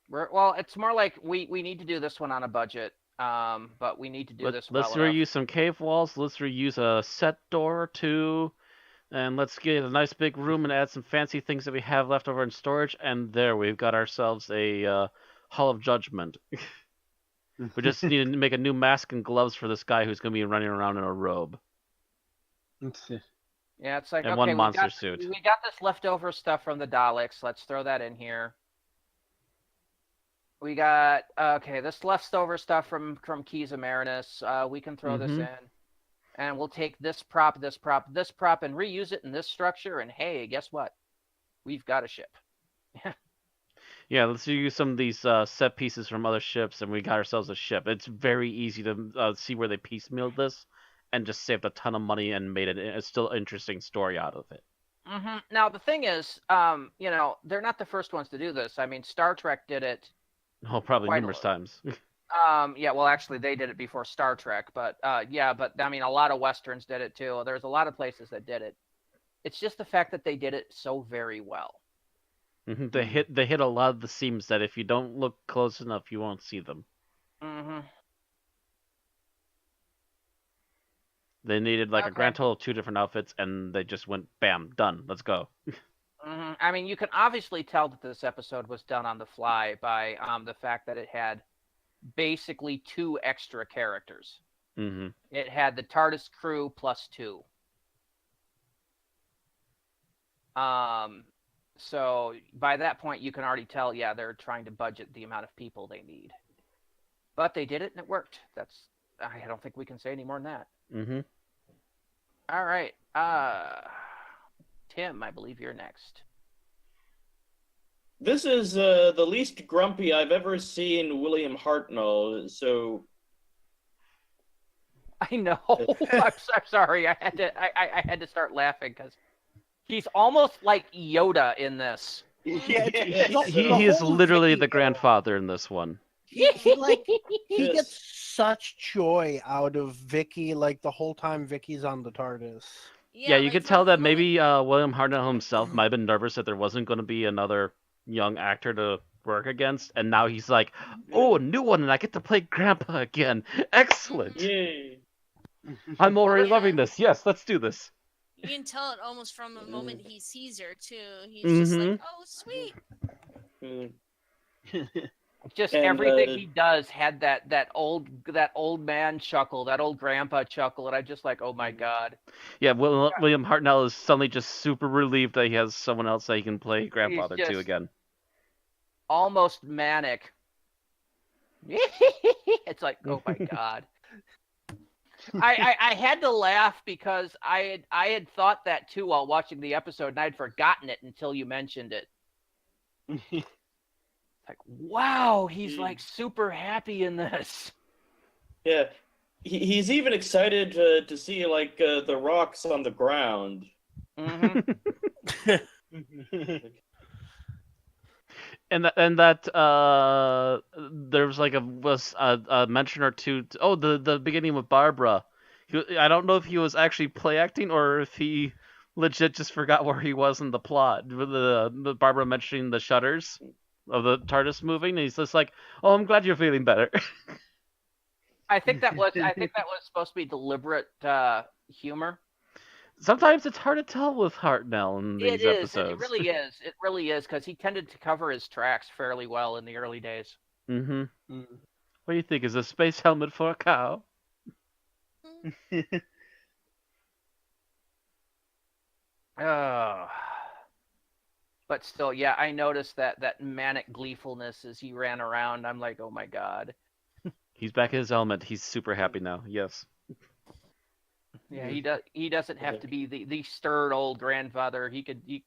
Well, it's more like we need to do this one on a budget, but we need to do this well Let's enough. reuse some cave walls. Let's reuse a set door or two. And let's get a nice big room and add some fancy things that we have left over in storage. And there, we've got ourselves a Hall of Judgment. We just need to make a new mask and gloves for this guy who's going to be running around in a robe. Yeah, it's like, And okay, one monster suit. we got this leftover stuff from the Daleks. Let's throw that in here. We got, okay, this leftover stuff from Keys of Marinus. We can throw this in. And we'll take this prop, this prop, this prop, and reuse it in this structure. And hey, guess what? We've got a ship. Yeah, let's use some of these set pieces from other ships, and we got ourselves a ship. It's very easy to see where they piecemealed this, and just saved a ton of money and made it a still interesting story out of it. Mm-hmm. Now the thing is, they're not the first ones to do this. I mean, Star Trek did it. Oh, probably Quite a numerous lot. times. Yeah, well, actually, they did it before Star Trek, but but I mean, a lot of westerns did it too. There's a lot of places that did it. It's just the fact that they did it so very well. They hit a lot of the seams that if you don't look close enough, you won't see them. Mm-hmm. They needed like a Okay. grand total of 2 different outfits, and they just went, bam, done. Let's go. Mm-hmm. I mean, you can obviously tell that this episode was done on the fly by the fact that it had basically 2 extra characters. Mm-hmm. It had the TARDIS crew plus 2. So by that point, you can already tell, yeah, they're trying to budget the amount of people they need. But they did it, and it worked. I don't think we can say any more than that. Mm-hmm. All right. Tim, I believe you're next. This is the least grumpy I've ever seen William Hartnell, so... I know. I'm sorry. I had to start laughing because he's almost like Yoda in this. Yeah, He is literally the grandfather in this one. He Yes. gets such joy out of Vicki, like the whole time Vicky's on the TARDIS. Yeah, you like, could from tell the that moment- maybe William Hartnell himself might have been nervous that there wasn't going to be another young actor to work against, and now he's like, oh, a new one, and I get to play Grandpa again. Excellent. Yay. I'm already loving this. Yes, let's do this. You can tell it almost from the moment he sees her too. He's just like, "Oh, sweet." Mm. Just And, everything he does had that old man chuckle, that old grandpa chuckle, and I'm just like, oh my god. Yeah, William Hartnell is suddenly just super relieved that he has someone else that he can play grandfather just- to again. Almost manic. It's like, oh my god. I had to laugh because I had thought that too while watching the episode, and I'd forgotten it until you mentioned it. Like, wow, he's like super happy in this. Yeah, he's even excited to see like the rocks on the ground. Mm-hmm. And that there was like a mention or two. Oh, the beginning with Barbara. I don't know if he was actually play acting or if he legit just forgot where he was in the plot. The Barbara mentioning the shutters of the TARDIS moving, and he's just like, "Oh, I'm glad you're feeling better." I think that was supposed to be deliberate humor. Sometimes it's hard to tell with Hartnell in these It is. episodes. It really is. It really is because he tended to cover his tracks fairly well in the early days. Mm-hmm. What do you think? Is a space helmet for a cow? Oh. But still, yeah, I noticed that manic gleefulness as he ran around. I'm like, oh my god. He's back in his element. He's super happy now. Yes. Yeah, he doesn't have to be the stern old grandfather. He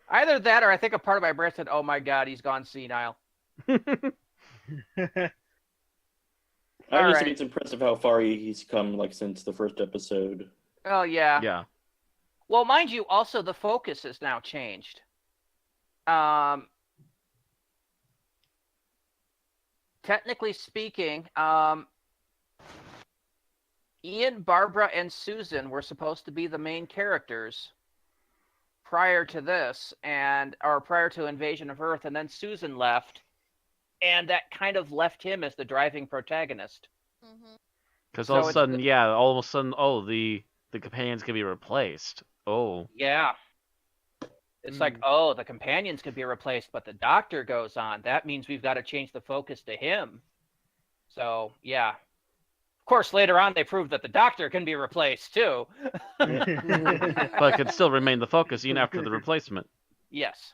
either that or I think a part of my brain said, "Oh my god, he's gone senile." I All just right. think it's impressive how far he's come, like since the first episode. Oh yeah. Yeah. Well, mind you, also the focus has now changed. Technically speaking, Ian, Barbara, and Susan were supposed to be the main characters prior to this, or prior to Invasion of Earth, and then Susan left, and that kind of left him as the driving protagonist. Because So all of a it's sudden, the companions can be replaced. Oh. Yeah. It's like, oh, the companions could be replaced, but the Doctor goes on. That means we've got to change the focus to him. So, yeah. Of course, later on they proved that the Doctor can be replaced, too. But it can still remain the focus even after the replacement. Yes.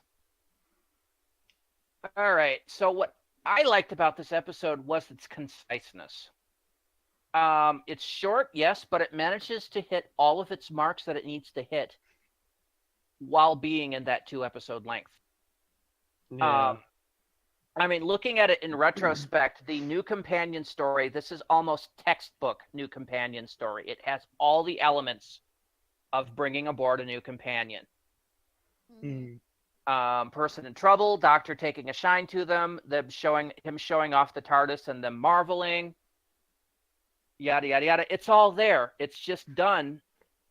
All right. So what I liked about this episode was its conciseness. It's short, yes, but it manages to hit all of its marks that it needs to hit while being in that 2-episode length. Yeah. I mean, looking at it in retrospect, the new companion story, this is almost textbook new companion story. It has all the elements of bringing aboard a new companion. Person in trouble, Doctor taking a shine to them him showing off the TARDIS and them marveling, yada yada yada. It's all there. It's just done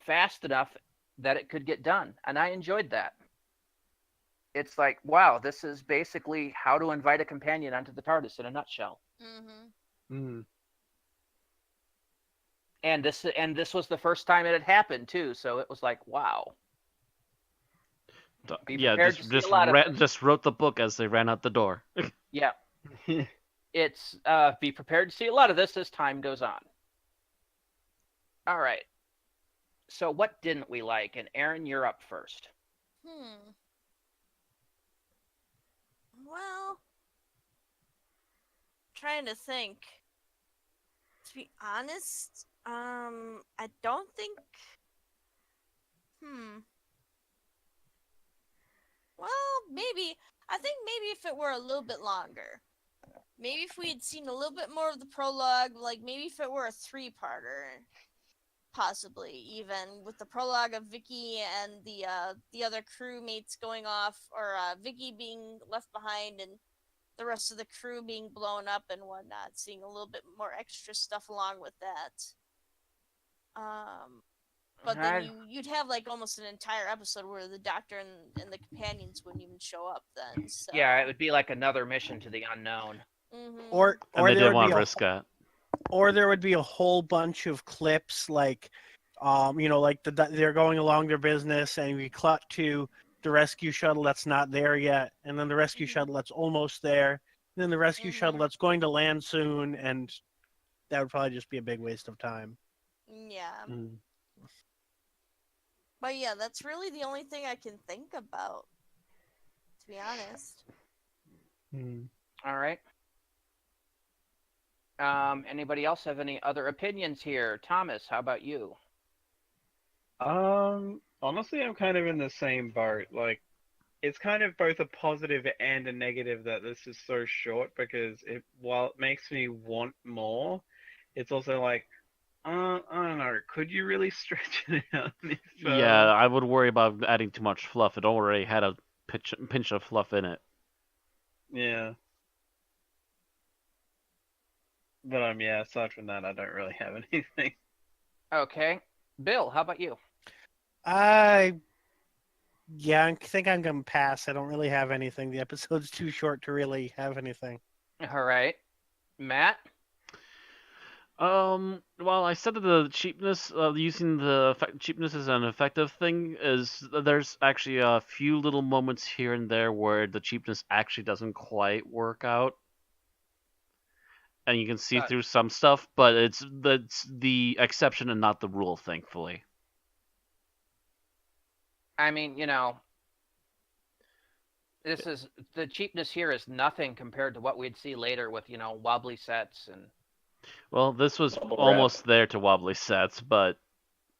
fast enough that it could get done, and I enjoyed that. It's like, wow, this is basically how to invite a companion onto the TARDIS in a nutshell. And this was the first time it had happened too, so it was like, wow. Be prepared to see a lot of it. Just wrote the book as they ran out the door. Yeah. It's be prepared to see a lot of this as time goes on. All right. So what didn't we like? And Aaron, you're up first. Well, trying to think. To be honest, I don't think. Well, maybe. I think maybe if it were a little bit longer. Maybe if we had seen a little bit more of the prologue, like maybe if it were a 3-parter, possibly even with the prologue of Vicki and the other crewmates going off, or Vicki being left behind and the rest of the crew being blown up and whatnot. Seeing a little bit more extra stuff along with that. But then you'd have like almost an entire episode where the Doctor and the companions wouldn't even show up then. So. Yeah, it would be like another mission to the unknown. Or And they there didn't would want be to a, risk that. or there would be a whole bunch of clips like, like they're going along their business, and we cut to the rescue shuttle that's not there yet, and then the rescue shuttle that's almost there, and then the rescue shuttle that's going to land soon, and that would probably just be a big waste of time. Yeah. But yeah, that's really the only thing I can think about, to be honest. All right. Anybody else have any other opinions here? Thomas, how about you? Honestly, I'm kind of in the same boat. Like, it's kind of both a positive and a negative that this is so short because while it makes me want more, it's also like, I don't know, could you really stretch it out any further? Yeah, I would worry about adding too much fluff. It already had a pinch of fluff in it. Yeah. But yeah, aside from that, I don't really have anything. Okay. Bill, how about you? Yeah, I think I'm gonna pass. I don't really have anything. The episode's too short to really have anything. All right. Matt? Well, I said that the cheapness, using the cheapness as an effective thing, is there's actually a few little moments here and there where the cheapness actually doesn't quite work out, and you can see through some stuff, but that's the exception and not the rule, thankfully. I mean, the cheapness here is nothing compared to what we'd see later with, wobbly sets and. Well, this was almost there to wobbly sets, but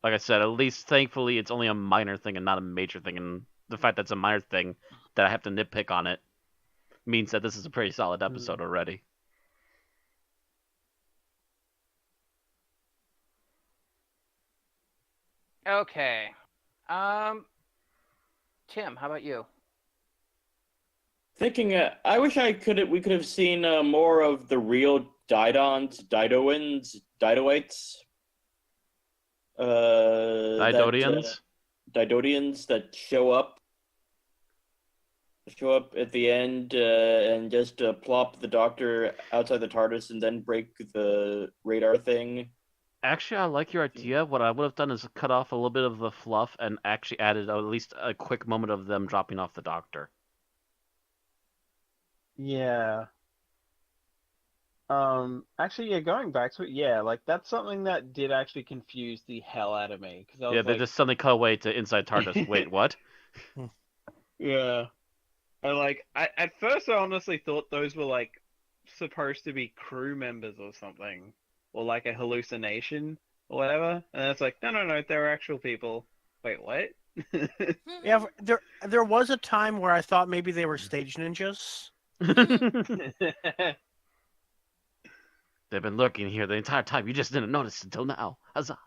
like I said, at least thankfully it's only a minor thing and not a major thing, and the fact that it's a minor thing that I have to nitpick on it means that this is a pretty solid episode already. Okay. Tim, how about you? Thinking, I wish we could have seen more of the real Didoites. Didodians? Didodians that show up at the end and just plop the Doctor outside the TARDIS and then break the radar thing. Actually, I like your idea. What I would have done is cut off a little bit of the fluff and actually added at least a quick moment of them dropping off the Doctor. Yeah. Actually, yeah, going back to it, yeah, like that's something that did actually confuse the hell out of me. Yeah, they just suddenly cut away to inside TARDIS. Wait, what? Yeah. And at first I honestly thought those were like supposed to be crew members or something, or like a hallucination or whatever. And it's like, no, they're actual people. Wait, what? Yeah, there was a time where I thought maybe they were stage ninjas. They've been lurking here the entire time. You just didn't notice until now. Huzzah!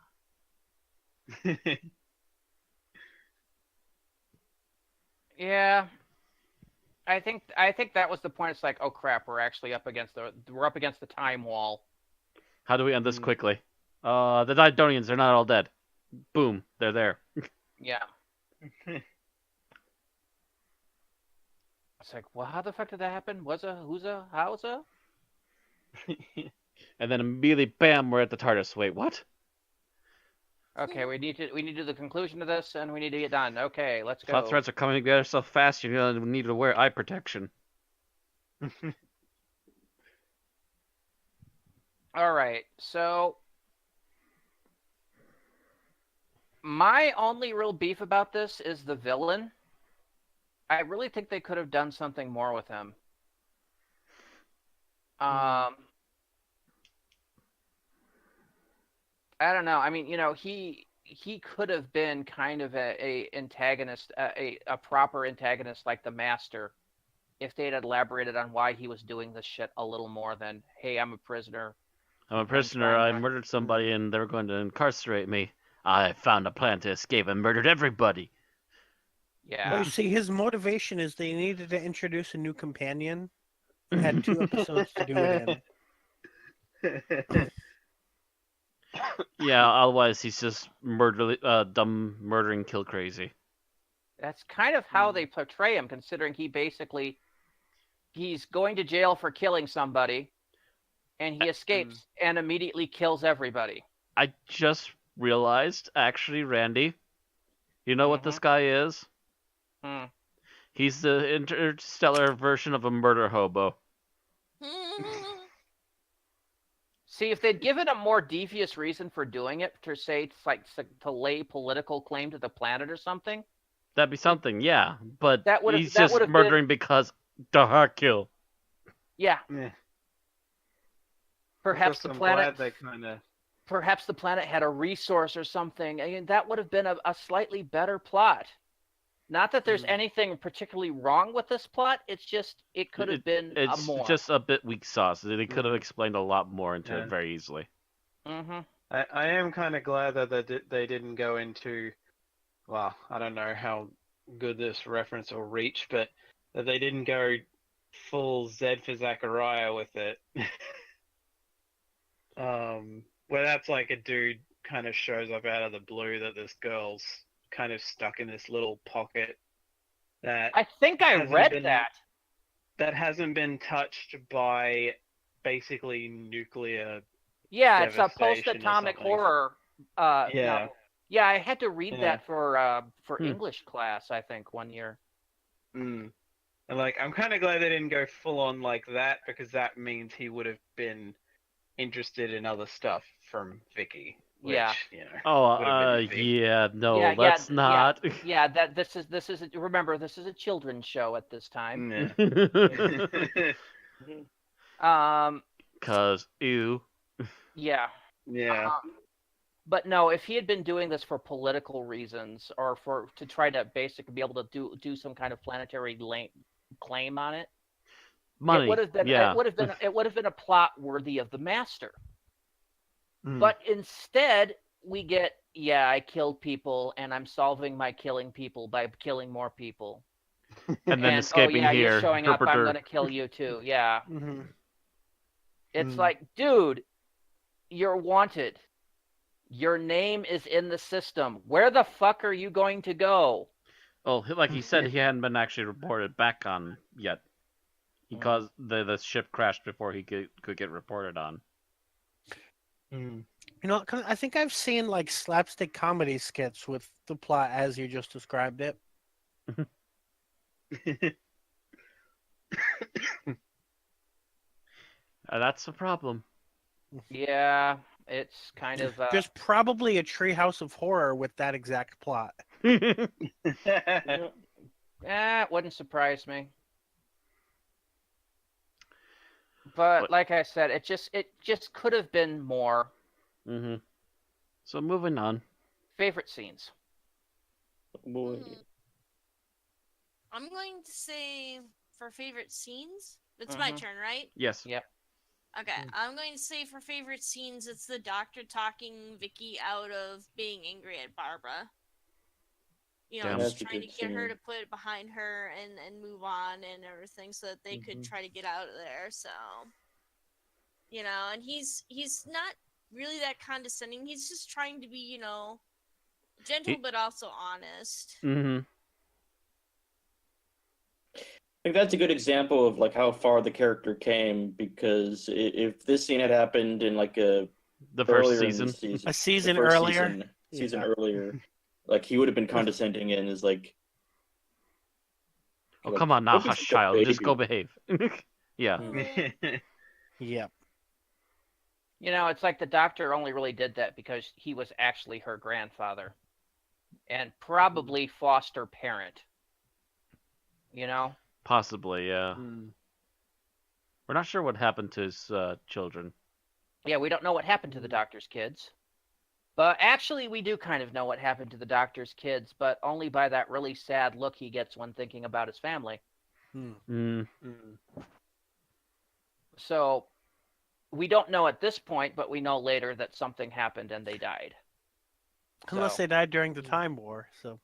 Yeah. I think that was the point. It's like, oh crap, we're actually up against the time wall. How do we end this quickly? The Didonians, they're not all dead. Boom, they're there. Yeah. It's like, well, how the fuck did that happen? How's a? And then immediately, bam, we're at the TARDIS. Wait, what? Okay, we need to do the conclusion of this, and we need to get done. Okay, let's go. Plot threads are coming together so fast, you're gonna need to wear eye protection. All right, so my only real beef about this is the villain. I really think they could have done something more with him. I don't know. I mean, he could have been kind of a antagonist, a proper antagonist like the Master, if they had elaborated on why he was doing this shit a little more than, hey, I'm a prisoner. I murdered somebody and they were going to incarcerate me. I found a plan to escape and murdered everybody. Yeah. Well, you see, his motivation is they needed to introduce a new companion. Had 2 episodes to do it in. Yeah, otherwise he's just dumb, murdering, kill crazy. That's kind of how they portray him, considering he's going to jail for killing somebody, and he escapes and immediately kills everybody. I just realized, actually, Randy, you know what this guy is? He's the interstellar version of a murder hobo. See, if they'd given a more devious reason for doing it, to say it's like to lay political claim to the planet or something, that'd be something, yeah. But he's that just murdering because the heart kill. Yeah. Perhaps the planet. They kind of. Perhaps the planet had a resource or something. I mean, that would have been a slightly better plot. Not that there's anything particularly wrong with this plot. It's just it could have been It's more. just a bit weak sauce. They could have explained a lot more into it very easily. Mm-hmm. I am kind of glad that they didn't go into. Well, I don't know how good this reference will reach, but that they didn't go full Z for Zachariah with it. Where that's like a dude kind of shows up out of the blue that this girl's kind of stuck in this little pocket that I think I read that. That hasn't been touched by basically nuclear. Yeah, it's a devastation or post-atomic something. horror. Yeah. No. Yeah, I had to read Yeah. that for English class, I think, one year. And like, I'm kind of glad they didn't go full on like that, because that means he would have been interested in other stuff from Vicki. Which, Yeah. You know, Oh, would have been defeat. yeah, no, Yeah, let's yeah, not. Yeah, that this is remember, this is a children's show at this time. Yeah. Cause ew. Yeah. Yeah. But no, if he had been doing this for political reasons or to try to basically be able to do some kind of planetary claim on it, Money. it would have been yeah. it would have been a plot worthy of the Master. But instead, we get, I killed people, and I'm solving my killing people by killing more people. And then escaping here. You're showing up, I'm Herpeter. going to kill you too. Yeah. Mm-hmm. It's like, dude, you're wanted. Your name is in the system. Where the fuck are you going to go? Well, like he said, he hadn't been actually reported back on yet. Because the ship crashed before he could get reported on. You know, I think I've seen like slapstick comedy skits with the plot as you just described it. That's the problem. Yeah, it's kind of. There's probably a Treehouse of Horror with that exact plot. It wouldn't surprise me. But like I said, it just could have been more. So moving on. Favorite scenes. Boy. I'm going to say for favorite scenes, it's my turn, right? Yes. Yep. Okay, I'm going to say for favorite scenes, it's the doctor talking Vicki out of being angry at Barbara. You know, Damn. just That's a trying to good get her scene. to put it behind her and move on and everything so that they could try to get out of there. So, you know, and he's not really that condescending. He's just trying to be, you know, gentle but also honest. Mm-hmm. I think that's a good example of like how far the character came, because if this scene had happened in like The first earlier in season. the season, A season the first earlier? season Yeah. earlier, like he would have been condescending and is like, Oh, like, come on now, "Don't be hush, such a child. Just baby." go behave. Yeah. Yep. You know, it's like the doctor only really did that because he was actually her grandfather. And probably foster parent. You know? Possibly, yeah. We're not sure what happened to his children. Yeah, we don't know what happened to the doctor's kids. But actually, we do kind of know what happened to the doctor's kids, but only by that really sad look he gets when thinking about his family. So, we don't know at this point, but we know later that something happened and they died. Unless So- they died during the Time War, so.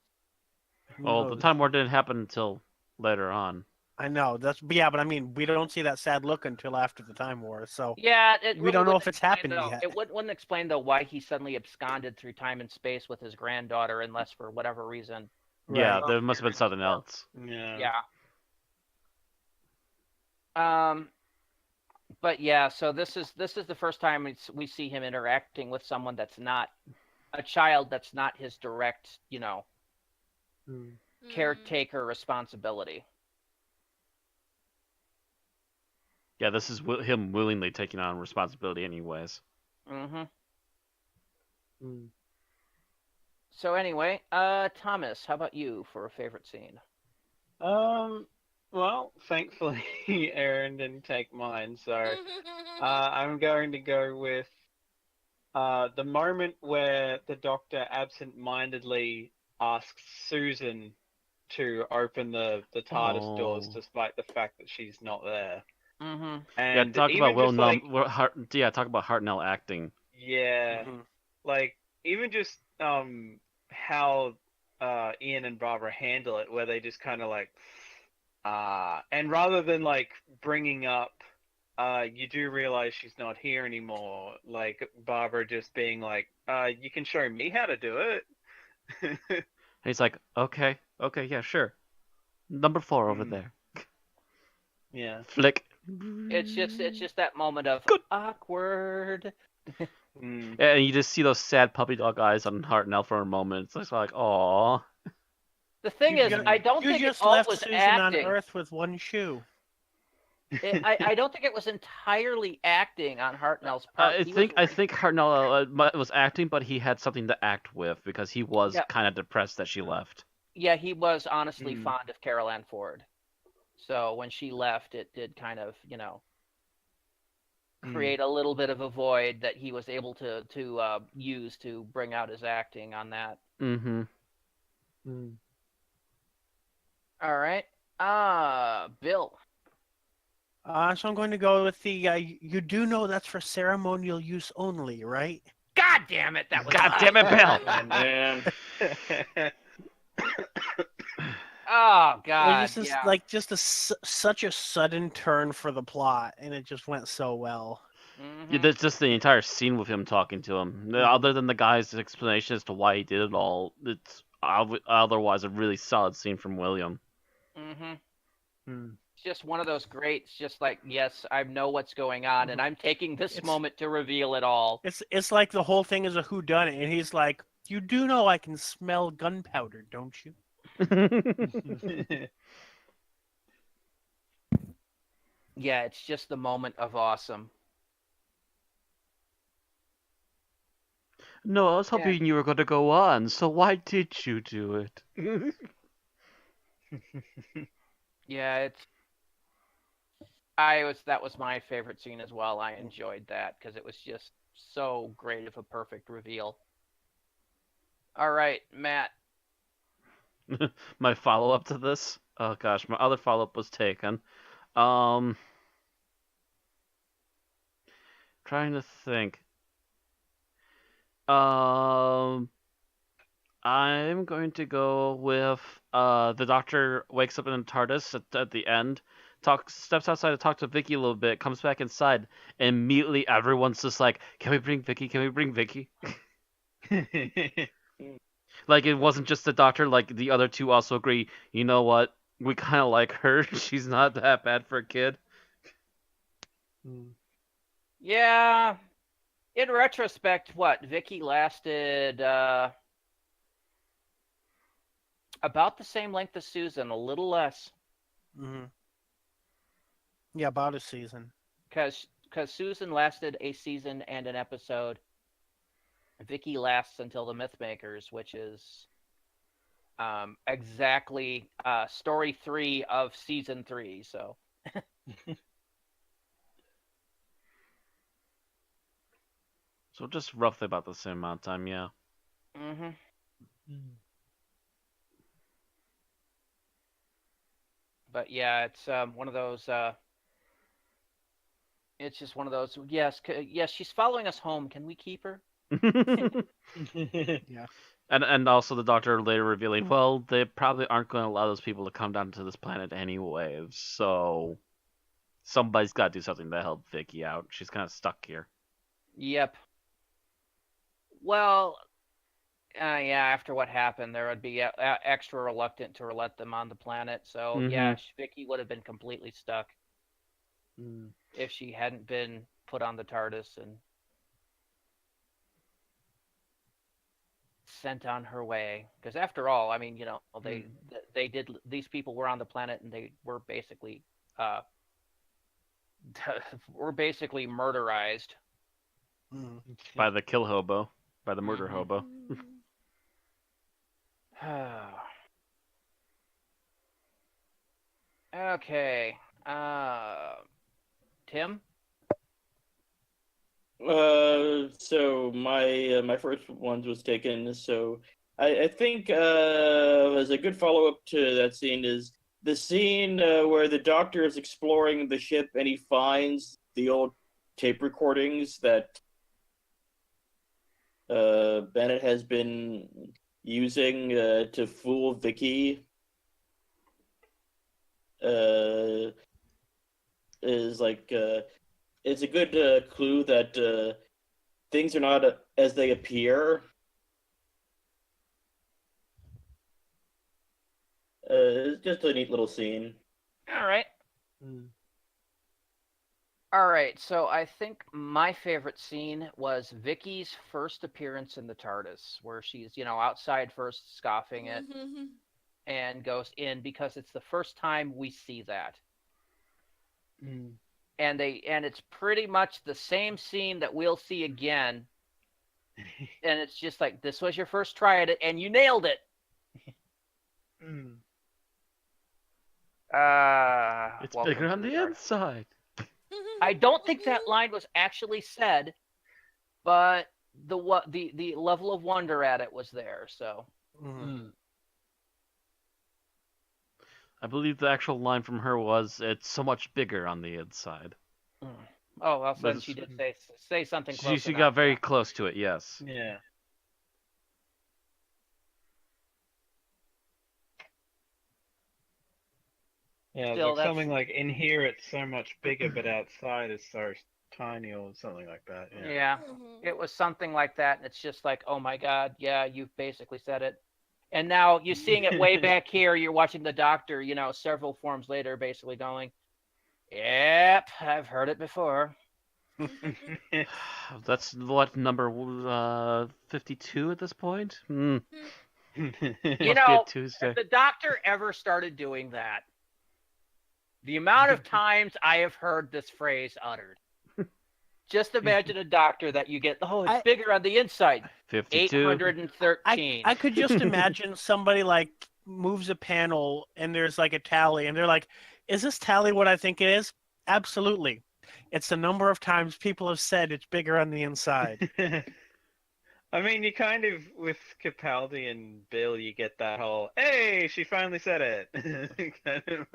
who Well, the knows? Time War didn't happen until later on. I know but I mean, we don't see that sad look until after the Time War, so Yeah, we don't know if it's happened happened yet. It wouldn't explain though why he suddenly absconded through time and space with his granddaughter, unless for whatever reason. Yeah, Right. there must have been something else. Yeah. But yeah, so this is the first time we see him interacting with someone that's not a child, that's not his direct, you know, caretaker responsibility. Yeah, this is him willingly taking on responsibility anyways. So anyway, Thomas, how about you for a favorite scene? I Well, thankfully, Aaron didn't take mine, so I'm going to go with the moment where the Doctor absent-mindedly asks Susan to open the TARDIS doors, Oh. despite the fact that she's not there. Mm-hmm. Yeah, And talk about even just like, talk about Hartnell acting. yeah, Mhm. like even just how Ian and Barbara handle it, where they just kind of like, and rather than like bringing up, you do realize she's not here anymore. Like Barbara just being like, you can show me how to do it. And he's like, okay, yeah, sure. Number 4 over Mm. there. Yeah. Flick. It's just that moment of Good. awkward. Mm. And you just see those sad puppy dog eyes on Hartnell for a moment. It's just like, aw. The thing is, I don't You think it just all left was Susan acting. on Earth with one shoe. I don't think it was entirely acting on Hartnell's part. I think Hartnell was acting, but he had something to act with because he was Yep. kind of depressed that she left. Yeah, he was honestly Mm. fond of Carol Ann Ford. So when she left, it did kind of, create a little bit of a void that he was able to use to bring out his acting on that. Mm-hmm. Mm. All right. Bill. So I'm going to go with the. You do know that's for ceremonial use only, right? God damn it! That was. God damn it, Bill! Man. Oh It God. was just Yeah. like such a sudden turn for the plot, and it just went so well. Yeah, that's just the entire scene with him talking to him. Other than the guy's explanation as to why he did it all, it's otherwise a really solid scene from William. Mm-hmm. Mm. It's just one of those great. It's just like, yes, I know what's going on, and I'm taking this moment to reveal it all. It's like the whole thing is a whodunit, and he's like, "You do know I can smell gunpowder, don't you?" Yeah, it's just the moment of awesome. No, I was hoping you were going to go on, so why did you do it? Yeah, that was my favorite scene as well. I enjoyed that because it was just so great of a perfect reveal. All right, Matt. My follow-up to this? Oh gosh, my other follow-up was taken. Trying to think. I'm going to go with the Doctor wakes up in the TARDIS at the end, steps outside to talk to Vicki a little bit, comes back inside, and immediately everyone's just like, "Can we bring Vicki? Can we bring Vicki?" Like it wasn't just the Doctor. Like the other two also agree. You know what? We kind of like her. She's not that bad for a kid. Yeah. In retrospect, Vicki lasted about the same length as Susan, a little less. Mm-hmm. Yeah, about a season. Because Susan lasted a season and an episode. Vicki lasts until the Mythmakers, which is exactly story 3 of season 3. So. So just roughly about the same amount of time, yeah. Mm-hmm. But yeah, it's one of those. It's just one of those. Yes, yes, she's following us home. Can we keep her? Yeah. And also the Doctor later revealing, well, they probably aren't going to allow those people to come down to this planet anyway, so somebody's got to do something to help Vicki out. She's kind of stuck here. Yep. Well, yeah, after what happened, there would be extra reluctant to let them on the planet. So, yeah, Vicki would have been completely stuck if she hadn't been put on the TARDIS and sent on her way. Because after all, I mean, they did. These people were on the planet, and they were basically murderized by the kill hobo, by the murder hobo. Okay. Tim? So my first ones was taken. So I think as a good follow up to that scene is the scene where the doctor is exploring the ship and he finds the old tape recordings that Bennett has been using to fool Vicki. Is like it's a good clue that things are not as they appear. It's just a neat little scene. All right. All right. So I think my favorite scene was Vicky's first appearance in the TARDIS, where she's, outside first scoffing it and goes in because it's the first time we see that. And it's pretty much the same scene that we'll see again. And it's just like, this was your first try at it and you nailed it. It's bigger on the inside. I don't think that line was actually said, but the level of wonder at it was there. So, I believe the actual line from her was, "It's so much bigger on the inside." Oh well, then she did say something close. She got very close to it. Yes. Yeah. Yeah, Still, like something like in here it's so much bigger, but outside it's so tiny, or something like that. Yeah, it was something like that, and it's just like, oh my God, yeah, you've basically said it. And now you're seeing it way back here. You're watching the doctor, several forms later, basically going, "Yep, I've heard it before." That's what, number 52 at this point? If the doctor ever started doing that, the amount of times I have heard this phrase uttered. Just imagine a doctor that you get, it's bigger on the inside. 52. 813. I could just imagine somebody like moves a panel and there's like a tally and they're like, is this tally what I think it is? Absolutely. It's the number of times people have said it's bigger on the inside. I mean, you kind of, with Capaldi and Bill, you get that whole, hey, she finally said it. kind of.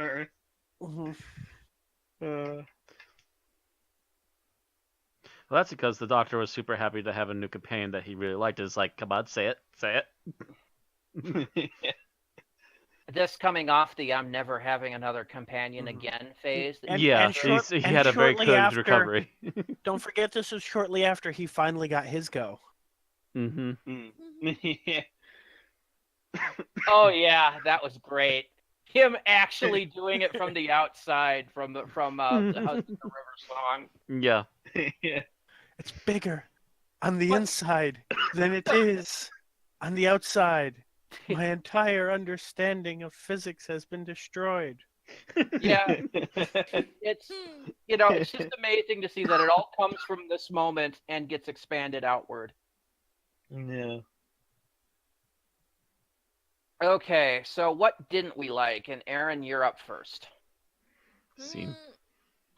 Well, that's because the doctor was super happy to have a new companion that he really liked. It's like, come on, say it. This coming off the "I'm never having another companion again" phase. He had a very good recovery. Don't forget, this is shortly after he finally got his go. Yeah. Oh yeah, that was great. Him actually doing it from the outside, from the Husband of the River song. Yeah. Yeah. It's bigger on the inside than it is on the outside. My entire understanding of physics has been destroyed. Yeah. It's it's just amazing to see that it all comes from this moment and gets expanded outward. Yeah. Okay, so what didn't we like? And Aaron, you're up first. Scene.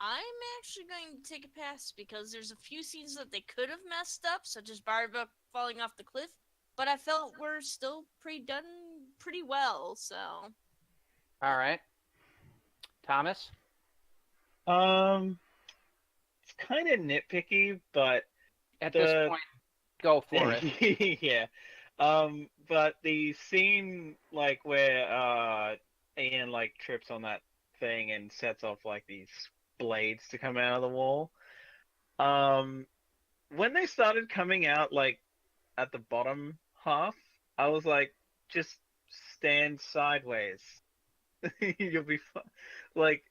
I'm actually going to take a pass because there's a few scenes that they could have messed up, such as Barbara falling off the cliff, but I felt were still done pretty well, so. All right. Thomas? It's kind of nitpicky, but at this point, go for it. Yeah. But the scene, like, where Ian, like, trips on that thing and sets off, like, these blades to come out of the wall. When they started coming out, like, at the bottom half, I was like, just stand sideways. You'll be fine. Like,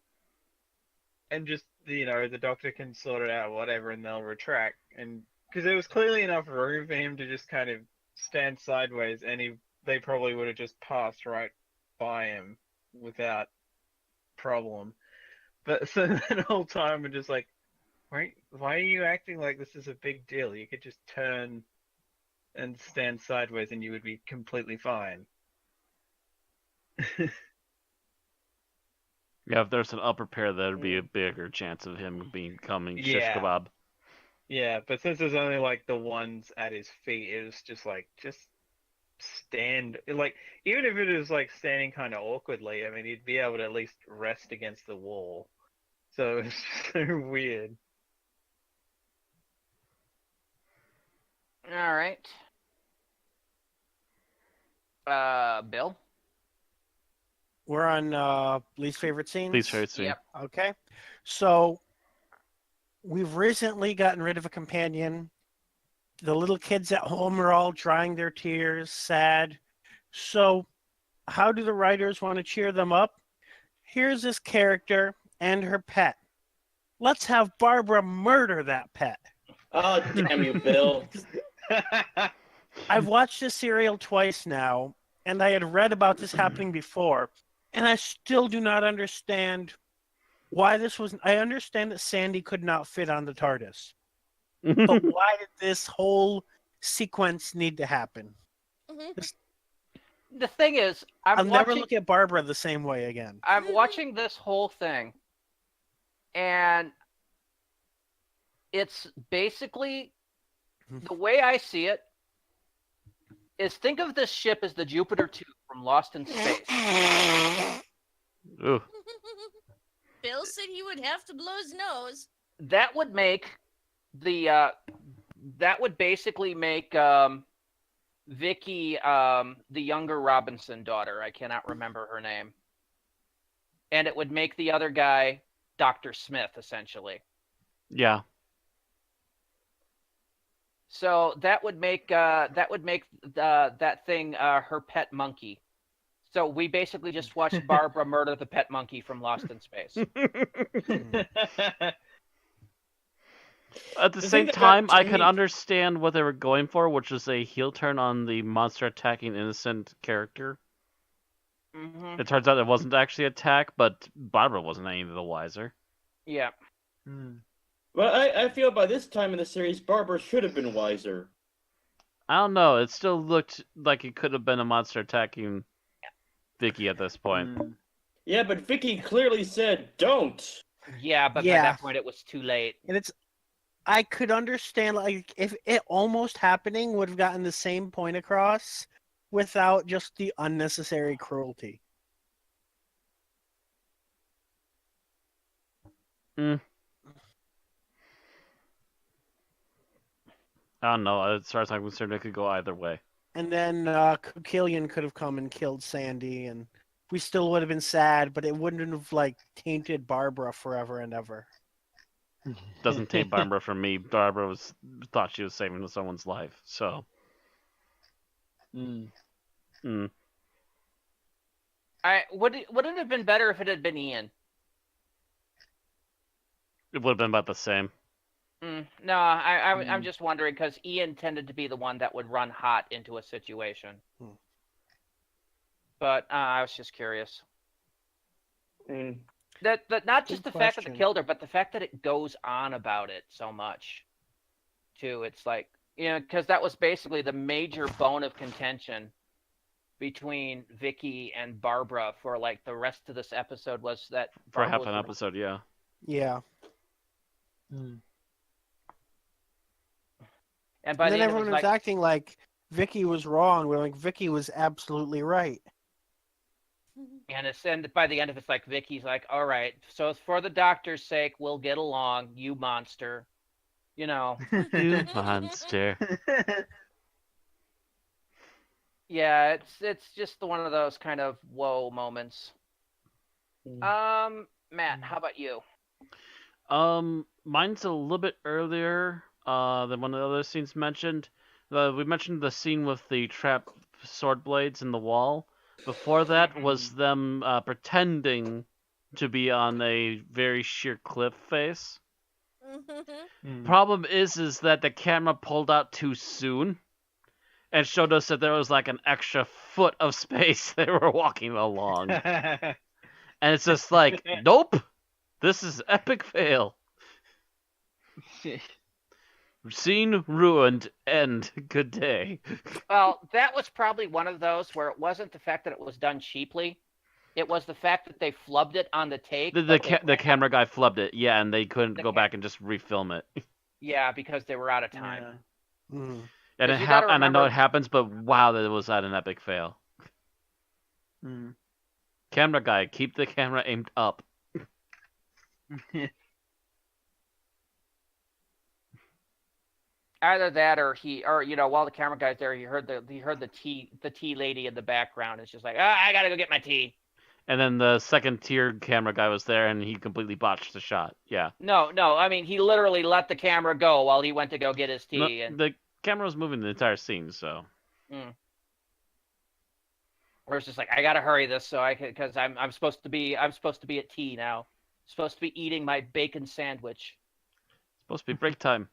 and just, the doctor can sort it out or whatever, and they'll retract. And because there was clearly enough room for him to just kind of stand sideways, and they probably would have just passed right by him without problem. But so that whole time, I'm just like, why are you acting like this is a big deal? You could just turn and stand sideways, and you would be completely fine. Yeah, if there's an upper pair, there'd be a bigger chance of him becoming shish Yeah. kebab. Yeah, but since there's only like the ones at his feet, it was just stand like even if it was like standing kind of awkwardly. I mean, he'd be able to at least rest against the wall. So it's so weird. All right. Bill. We're on least favorite scenes. Least favorite scene. Yep. Okay. So we've recently gotten rid of a companion. The little kids at home are all drying their tears, sad. So how do the writers want to cheer them up? Here's this character and her pet. Let's have Barbara murder that pet. Oh, damn you, Bill. I've watched this serial twice now, and I had read about this happening before, and I still do not understand why this was. I understand that Sandy could not fit on the TARDIS, but why did this whole sequence need to happen? The thing is, I'll never look at Barbara the same way again. I'm watching this whole thing, and it's basically the way I see it is think of this ship as the Jupiter 2 from Lost in Space. Ooh. Bill said he would have to blow his nose. That would make basically make Vicki the younger Robinson daughter. I cannot remember her name. And it would make the other guy Dr. Smith, essentially. Yeah. So that would make that thing her pet monkey. So we basically just watched Barbara murder the pet monkey from Lost in Space. At the same time, I can understand what they were going for, which is a heel turn on the monster attacking innocent character. Mm-hmm. It turns out it wasn't actually an attack, but Barbara wasn't any the wiser. Yeah. Well, I feel by this time in the series, Barbara should have been wiser. I don't know. It still looked like it could have been a monster attacking Vicki at this point. Yeah, but Vicki clearly said, don't. Yeah, but by that point it was too late. And I could understand, like, if it almost happening would have gotten the same point across without just the unnecessary cruelty. I don't know. As far as I'm concerned, it could go either way. And then Killian could have come and killed Sandy, and we still would have been sad, but it wouldn't have, like, tainted Barbara forever and ever. Doesn't taint Barbara from me. Barbara thought she was saving someone's life, so. Wouldn't it have been better if it had been Ian? It would have been about the same. No, I'm just wondering because Ian tended to be the one that would run hot into a situation. But I was just curious. That not just the fact that it killed her, but the fact that it goes on about it so much, too. It's like, because that was basically the major bone of contention between Vicki and Barbara for like the rest of this episode was that for half an episode, yeah. Yeah. And by then the everyone was acting like Vicki was wrong. We're like, Vicki was absolutely right. And by the end of it's like Vicky's like, all right, so for the doctor's sake, we'll get along, you monster. You monster. Yeah, it's just one of those kind of whoa moments. Matt, how about you? Mine's a little bit earlier than one of the other scenes mentioned. We mentioned the scene with the trap sword blades in the wall. Before that was them pretending to be on a very sheer cliff face. Problem is that the camera pulled out too soon and showed us that there was like an extra foot of space they were walking along. And it's just like, nope, this is epic fail. Scene ruined, end. Good day. Well, that was probably one of those where it wasn't the fact that it was done cheaply. It was the fact that they flubbed it on the take. The but they ran out- camera guy flubbed it, yeah, and they couldn't The go cam- back and just refilm it. Yeah, because they were out of time. Yeah. Mm. And 'Cause it you gotta and I know remember- it happens, but wow, that was an epic fail. Mm. Camera guy, keep the camera aimed up. Either that, or while the camera guy's there, he heard the tea lady in the background. It's just like, I gotta go get my tea. And then the second tier camera guy was there, and he completely botched the shot. Yeah. No, I mean he literally let the camera go while he went to go get his tea. No, and the camera was moving the entire scene, so. Or it's just like, I gotta hurry this because I'm supposed to be at tea now. Supposed to be eating my bacon sandwich. Supposed to be break time.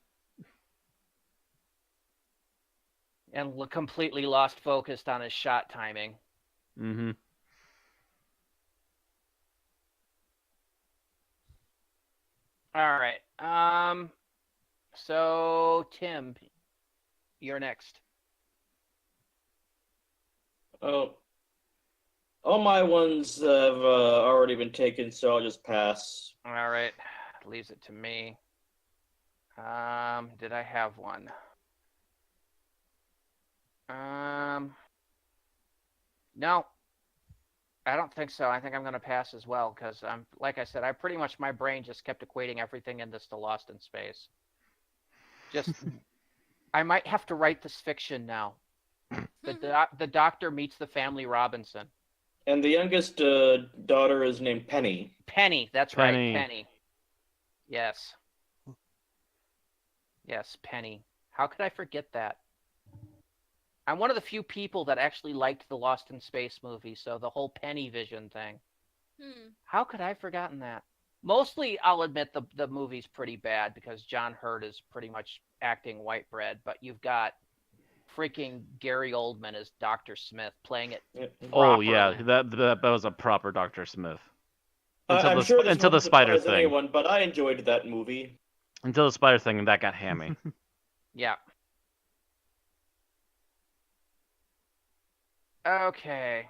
And completely lost focus on his shot timing. Mm-hmm. All right. So Tim, you're next. Oh, all my ones have already been taken, so I'll just pass. All right. Leaves it to me. Did I have one? No. I don't think so. I think I'm going to pass as well because like I said, my brain just kept equating everything in this to Lost in Space. Just, I might have to write this fiction now. The doctor meets the family Robinson. And the youngest daughter is named Penny. Penny, that's Penny. right, Penny. Yes. Yes, Penny. How could I forget that? I'm one of the few people that actually liked the Lost in Space movie, so the whole Penny vision thing. How could I have forgotten that? Mostly, I'll admit the movie's pretty bad because John Hurt is pretty much acting white bread, but you've got freaking Gary Oldman as Dr. Smith playing it. Oh yeah, that was a proper Dr. Smith. I'm sure this until the won't spider surprise thing. anyone, but I enjoyed that movie. Until the spider thing, and that got hammy. Yeah. Okay.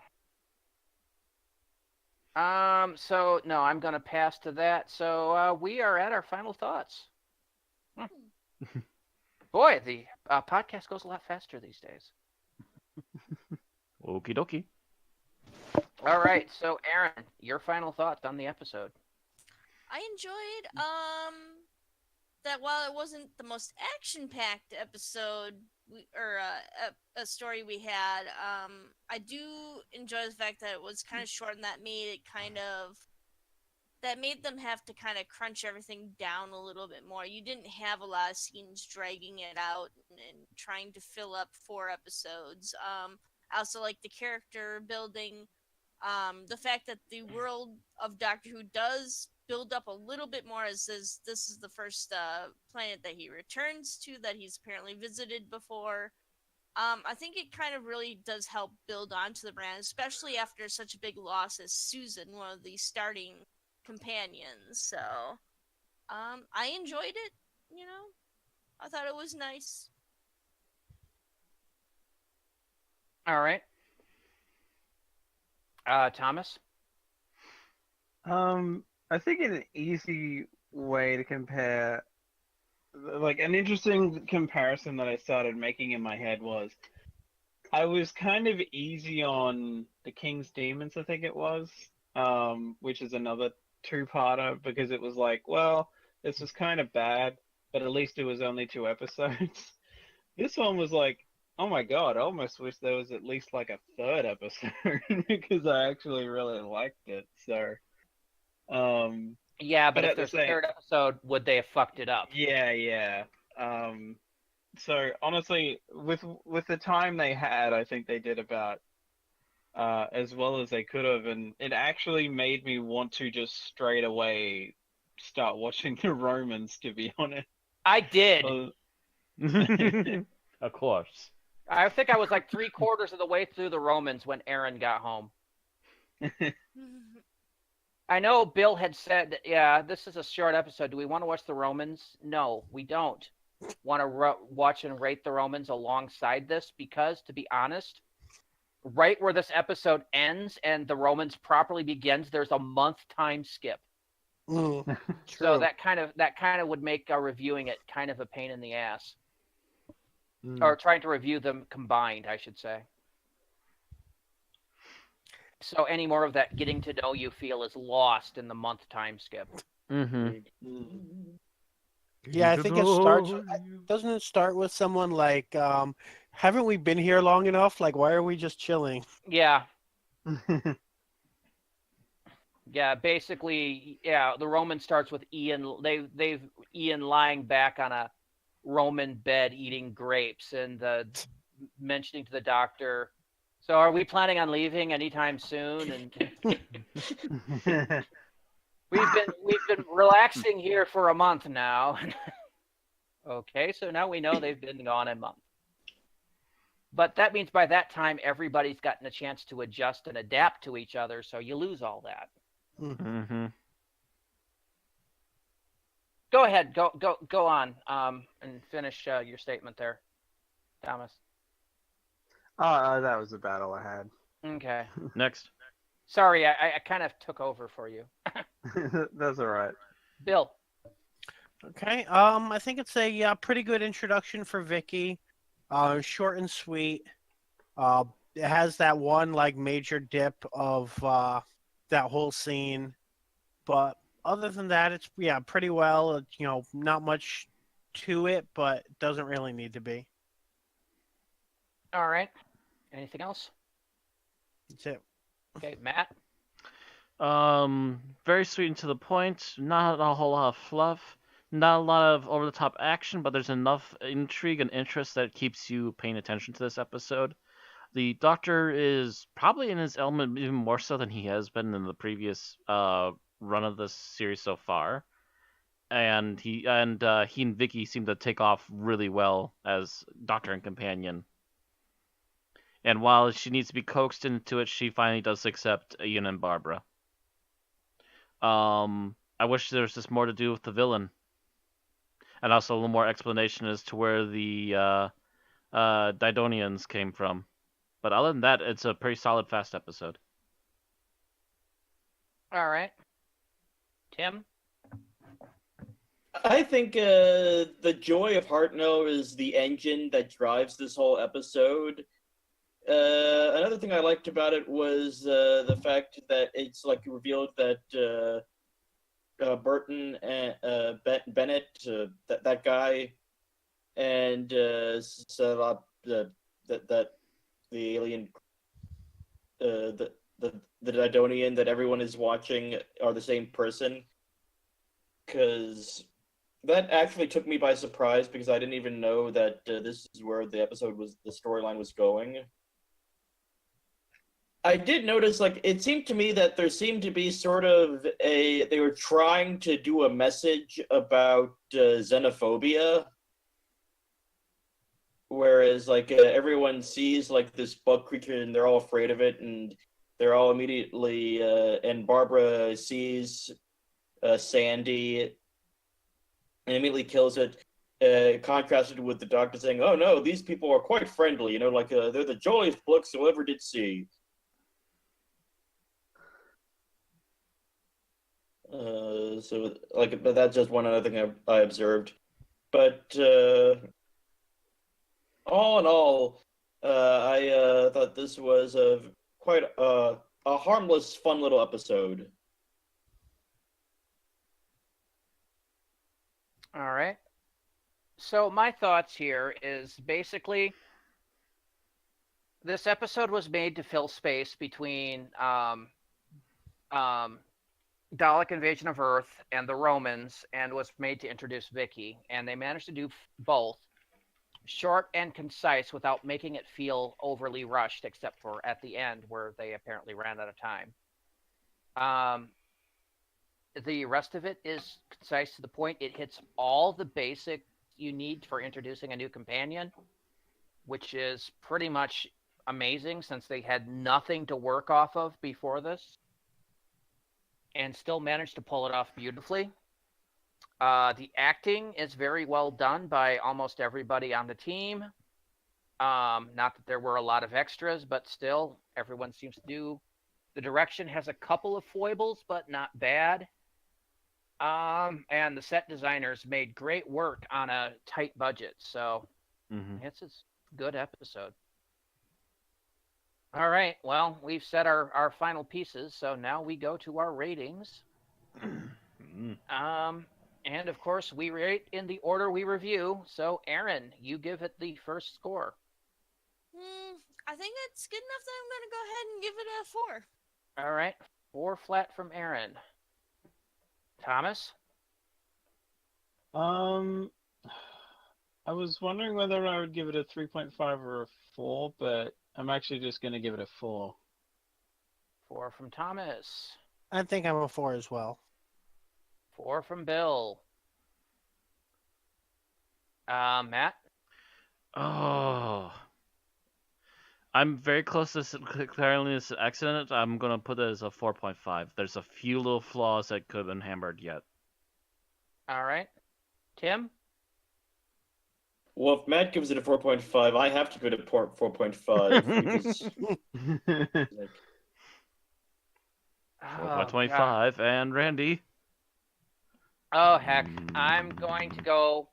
So no, I'm gonna pass to that. So we are at our final thoughts. Boy, the podcast goes a lot faster these days. Okie dokie. All right, so Aaron, your final thoughts on the episode. I enjoyed that while it wasn't the most action-packed episode a story we had, I do enjoy the fact that it was kind of short and that made them have to kind of crunch everything down a little bit more. You didn't have a lot of scenes dragging it out and trying to fill up 4 episodes. I also like the character building, the fact that the world of Doctor Who does build up a little bit more as this is the first planet that he returns to that he's apparently visited before. I think it kind of really does help build onto the brand, especially after such a big loss as Susan, one of the starting companions. So I enjoyed it, I thought it was nice. All right. Thomas? I think an easy way to compare, like an interesting comparison that I started making in my head was, I was kind of easy on the King's Demons, I think it was, which is another 2-parter, because it was like, well, this was kind of bad, but at least it was only 2 episodes. This one was like, oh my god, I almost wish there was at least like a 3rd episode because I actually really liked it. So, yeah, but if at the there's a same- 3rd episode, would they have fucked it up? yeah. So honestly, with the time they had, I think they did about as well as they could have, and it actually made me want to just straight away start watching the Romans, to be honest. I did. Of course. I think I was like 3/4 of the way through the Romans when Aaron got home. I know Bill had said, yeah, this is a short episode. Do we want to watch the Romans? No, we don't want to watch and rate the Romans alongside this because, to be honest, right where this episode ends and the Romans properly begins, there's a month time skip. Mm, So true. that kind of would make reviewing it kind of a pain in the ass, Mm. or trying to review them combined, I should say. So any more of that getting to know you feel is lost in the month time skip. Mm-hmm. Yeah, I think it starts. Doesn't it start with someone like, haven't we been here long enough? Like, why are we just chilling? Yeah. Yeah, basically, yeah, the Roman starts with Ian. They've Ian lying back on a Roman bed eating grapes and mentioning to the doctor, so are we planning on leaving anytime soon? And we've been relaxing here for a month now. Okay, so now we know they've been gone a month. But that means by that time everybody's gotten a chance to adjust and adapt to each other, so you lose all that. Mm-hmm. Go ahead, go on, and finish your statement there, Thomas. That was about all I had. Okay. Next. Sorry, I kind of took over for you. That's all right. Bill. Okay. I think it's a pretty good introduction for Vicki. Short and sweet. It has that one like major dip of that whole scene, but other than that, it's pretty well. Not much to it, but it doesn't really need to be. All right. Anything else? That's it. Okay, Matt. Very sweet and to the point. Not a whole lot of fluff. Not a lot of over-the-top action, but there's enough intrigue and interest that keeps you paying attention to this episode. The Doctor is probably in his element even more so than he has been in the previous run of this series so far. And he and Vicki seem to take off really well as Doctor and companion. And while she needs to be coaxed into it, she finally does accept Ian and Barbara. I wish there was just more to do with the villain. And also a little more explanation as to where the Didonians came from. But other than that, it's a pretty solid, fast episode. All right. Tim? I think the joy of Hartnell is the engine that drives this whole episode. Another thing I liked about it was the fact that it's like revealed that Burton and Bennett, that guy, and set up that the alien, the Didonian that everyone is watching are the same person. Because that actually took me by surprise because I didn't even know that this is where the storyline was going. I did notice, like, it seemed to me that there seemed to be sort of they were trying to do a message about xenophobia, whereas, like, everyone sees, like, this bug creature and they're all afraid of it, and they're all immediately, and Barbara sees Sandy and immediately kills it, contrasted with the Doctor saying, oh no, these people are quite friendly, like, they're the jolliest blokes who ever did see. So, like, but that's just one other thing I observed. But all in all, I thought this was quite a harmless, fun little episode. All right. So my thoughts here is basically this episode was made to fill space between Dalek invasion of Earth and the Romans, and was made to introduce Vicki, and they managed to do both short and concise without making it feel overly rushed, except for at the end where they apparently ran out of time. The rest of it is concise to the point. It hits all the basic you need for introducing a new companion, which is pretty much amazing since they had nothing to work off of before this, and still managed to pull it off beautifully. The acting is very well done by almost everybody on the team. Not that there were a lot of extras, but still, everyone seems to do. The direction has a couple of foibles, but not bad. And the set designers made great work on a tight budget, so it's a good episode. All right, well, we've set our final pieces, so now we go to our ratings. And of course, we rate in the order we review. So, Aaron, you give it the first score. I think that's good enough that I'm going to go ahead and give it a 4. All right, 4 flat from Aaron. Thomas? I was wondering whether I would give it a 3.5 or a 4, but I'm actually just going to give it a 4. 4 from Thomas. I think I'm a 4 as well. 4 from Bill. Matt? Oh. I'm very close to declaring this an accident. I'm going to put it as a 4.5. There's a few little flaws that could have been hammered yet. All right. Tim? Well, if Matt gives it a 4.5, I have to give it a 4.5 because, like, 4.25, and Randy? Oh, heck. I'm going to go...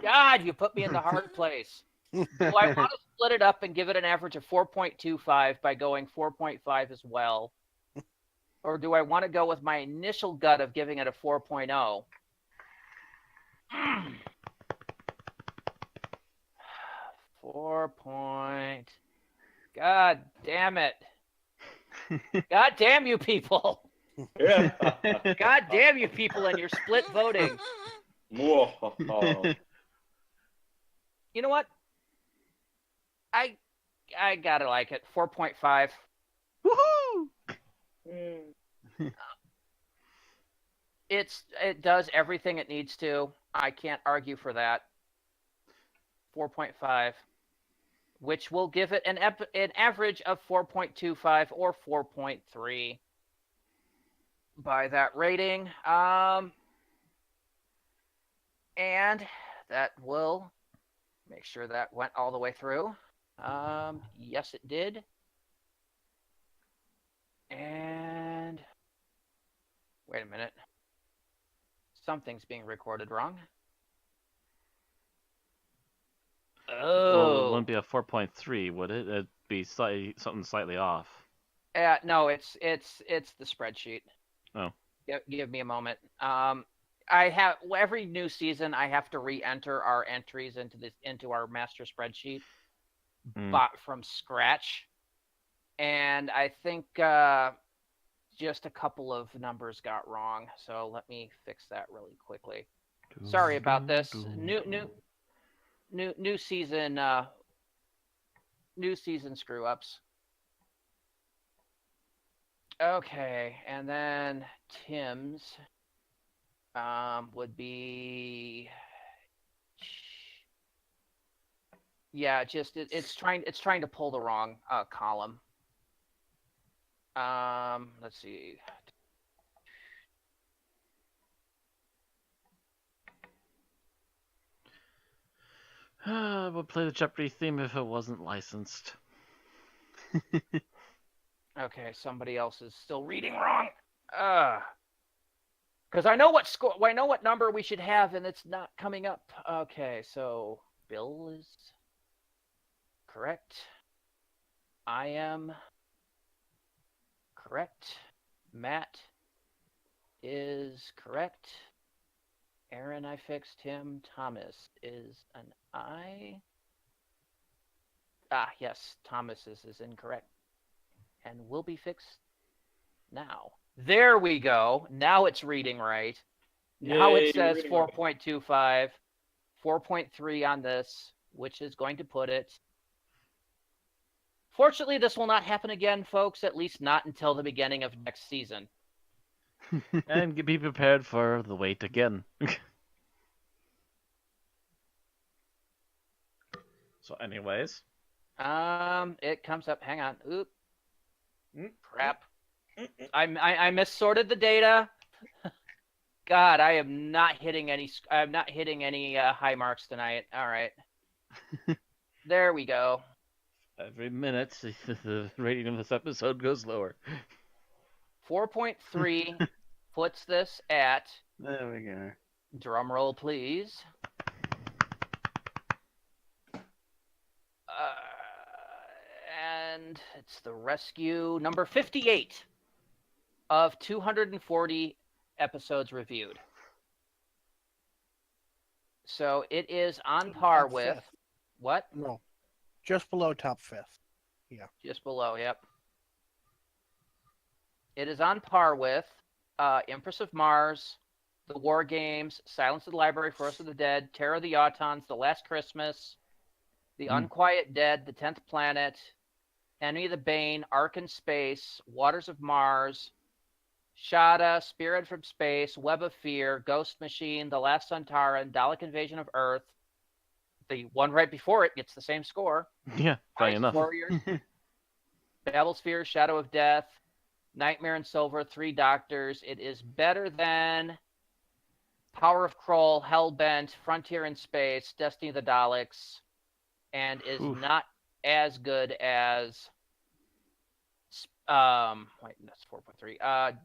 God, you put me in the hard place. Do I want to split it up and give it an average of 4.25 by going 4.5 as well? Or do I want to go with my initial gut of giving it a 4.0? God damn it. God damn you people. yeah. God damn you people and your split voting. You know what? I gotta like it. 4.5. Woohoo! It does everything it needs to. I can't argue for that. 4.5, which will give it an average of 4.25 or 4.3 by that rating. And that will make sure that went all the way through. Yes, it did. And wait a minute. Something's being recorded wrong. Well, it wouldn't be a 4.3, would it? It'd be something slightly off. No, it's the spreadsheet. Oh. Give me a moment. I have every new season I have to re-enter our entries into our master spreadsheet, bought from scratch, and I think just a couple of numbers got wrong. So let me fix that really quickly. Sorry about this. New season screw ups. Okay, and then Tim's would be, yeah, just it's trying to pull the wrong column. Let's see. I would play the Jeopardy theme if it wasn't licensed. Okay, somebody else is still reading wrong. Because I know what number we should have, and it's not coming up. Okay, so Bill is correct. I am correct. Matt is correct. Aaron, I fixed him. Thomas is an I. Yes, Thomas is incorrect. And will be fixed now. There we go. Now it's reading right. Now Yay, it says reading 4.25, 4.3 on this, which is going to put it. Fortunately, this will not happen again, folks, at least not until the beginning of next season. And be prepared for the wait again. So anyways. It comes up. Hang on. Oop. Crap. I missorted the data. God, I am not hitting any. I'm not hitting any high marks tonight. All right. There we go. Every minute, the rating of this episode goes lower. 4.3 puts this at. There we go. Drum roll, please. And it's the rescue number 58 of 240 episodes reviewed. So it is on par Top with fifth. what? No, just below top fifth. Yeah. Just below, yep. It is on par with Empress of Mars, The War Games, Silence of the Library, Forest of the Dead, Terror of the Autons, The Last Christmas, The Unquiet Dead, The 10th Planet, Enemy of the Bane, Ark in Space, Waters of Mars, Shada, Spirit from Space, Web of Fear, Ghost Machine, The Last Suntaran, Dalek Invasion of Earth. The one right before it gets the same score. Yeah, funny Ice enough. Warriors, Babelsphere, Shadow of Death, Nightmare in Silver, Three Doctors. It is better than Power of Kroll, Hellbent, Frontier in Space, Destiny of the Daleks, and is not as good as wait, that's 4.3.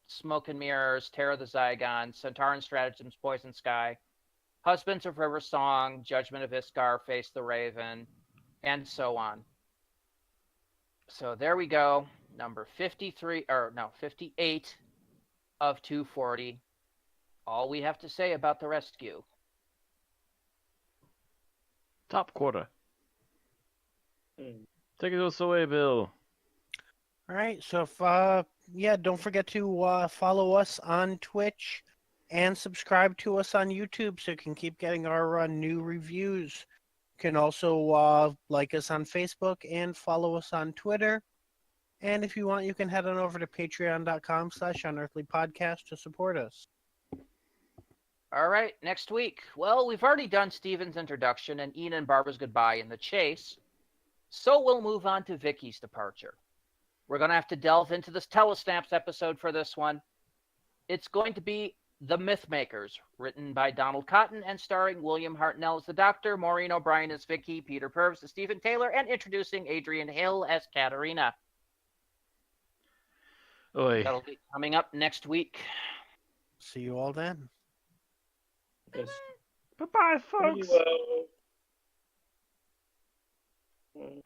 Smoke and Mirrors, Terror of the Zygon, Centauran Stratagems, Poison Sky, Husbands of River Song, Judgment of Iskar, Face the Raven, and so on. So there we go. Number 58 of 240. All we have to say about the rescue. Top quarter. Take us away, Bill. All right. So if don't forget to follow us on Twitch and subscribe to us on YouTube so you can keep getting our new reviews. You can also like us on Facebook and follow us on Twitter. And if you want, you can head on over to patreon.com/Unearthly Podcast to support us. All right, next week. Well, we've already done Steven's introduction and Ian and Barbara's goodbye in the chase. So we'll move on to Vicky's departure. We're going to have to delve into this Telesnaps episode for this one. It's going to be The Mythmakers, written by Donald Cotton and starring William Hartnell as the Doctor, Maureen O'Brien as Vicky, Peter Purves as Stephen Taylor, and introducing Adrian Hill as Katerina. Oi. That'll be coming up next week. See you all then. Yes. Bye-bye, folks. Pretty well.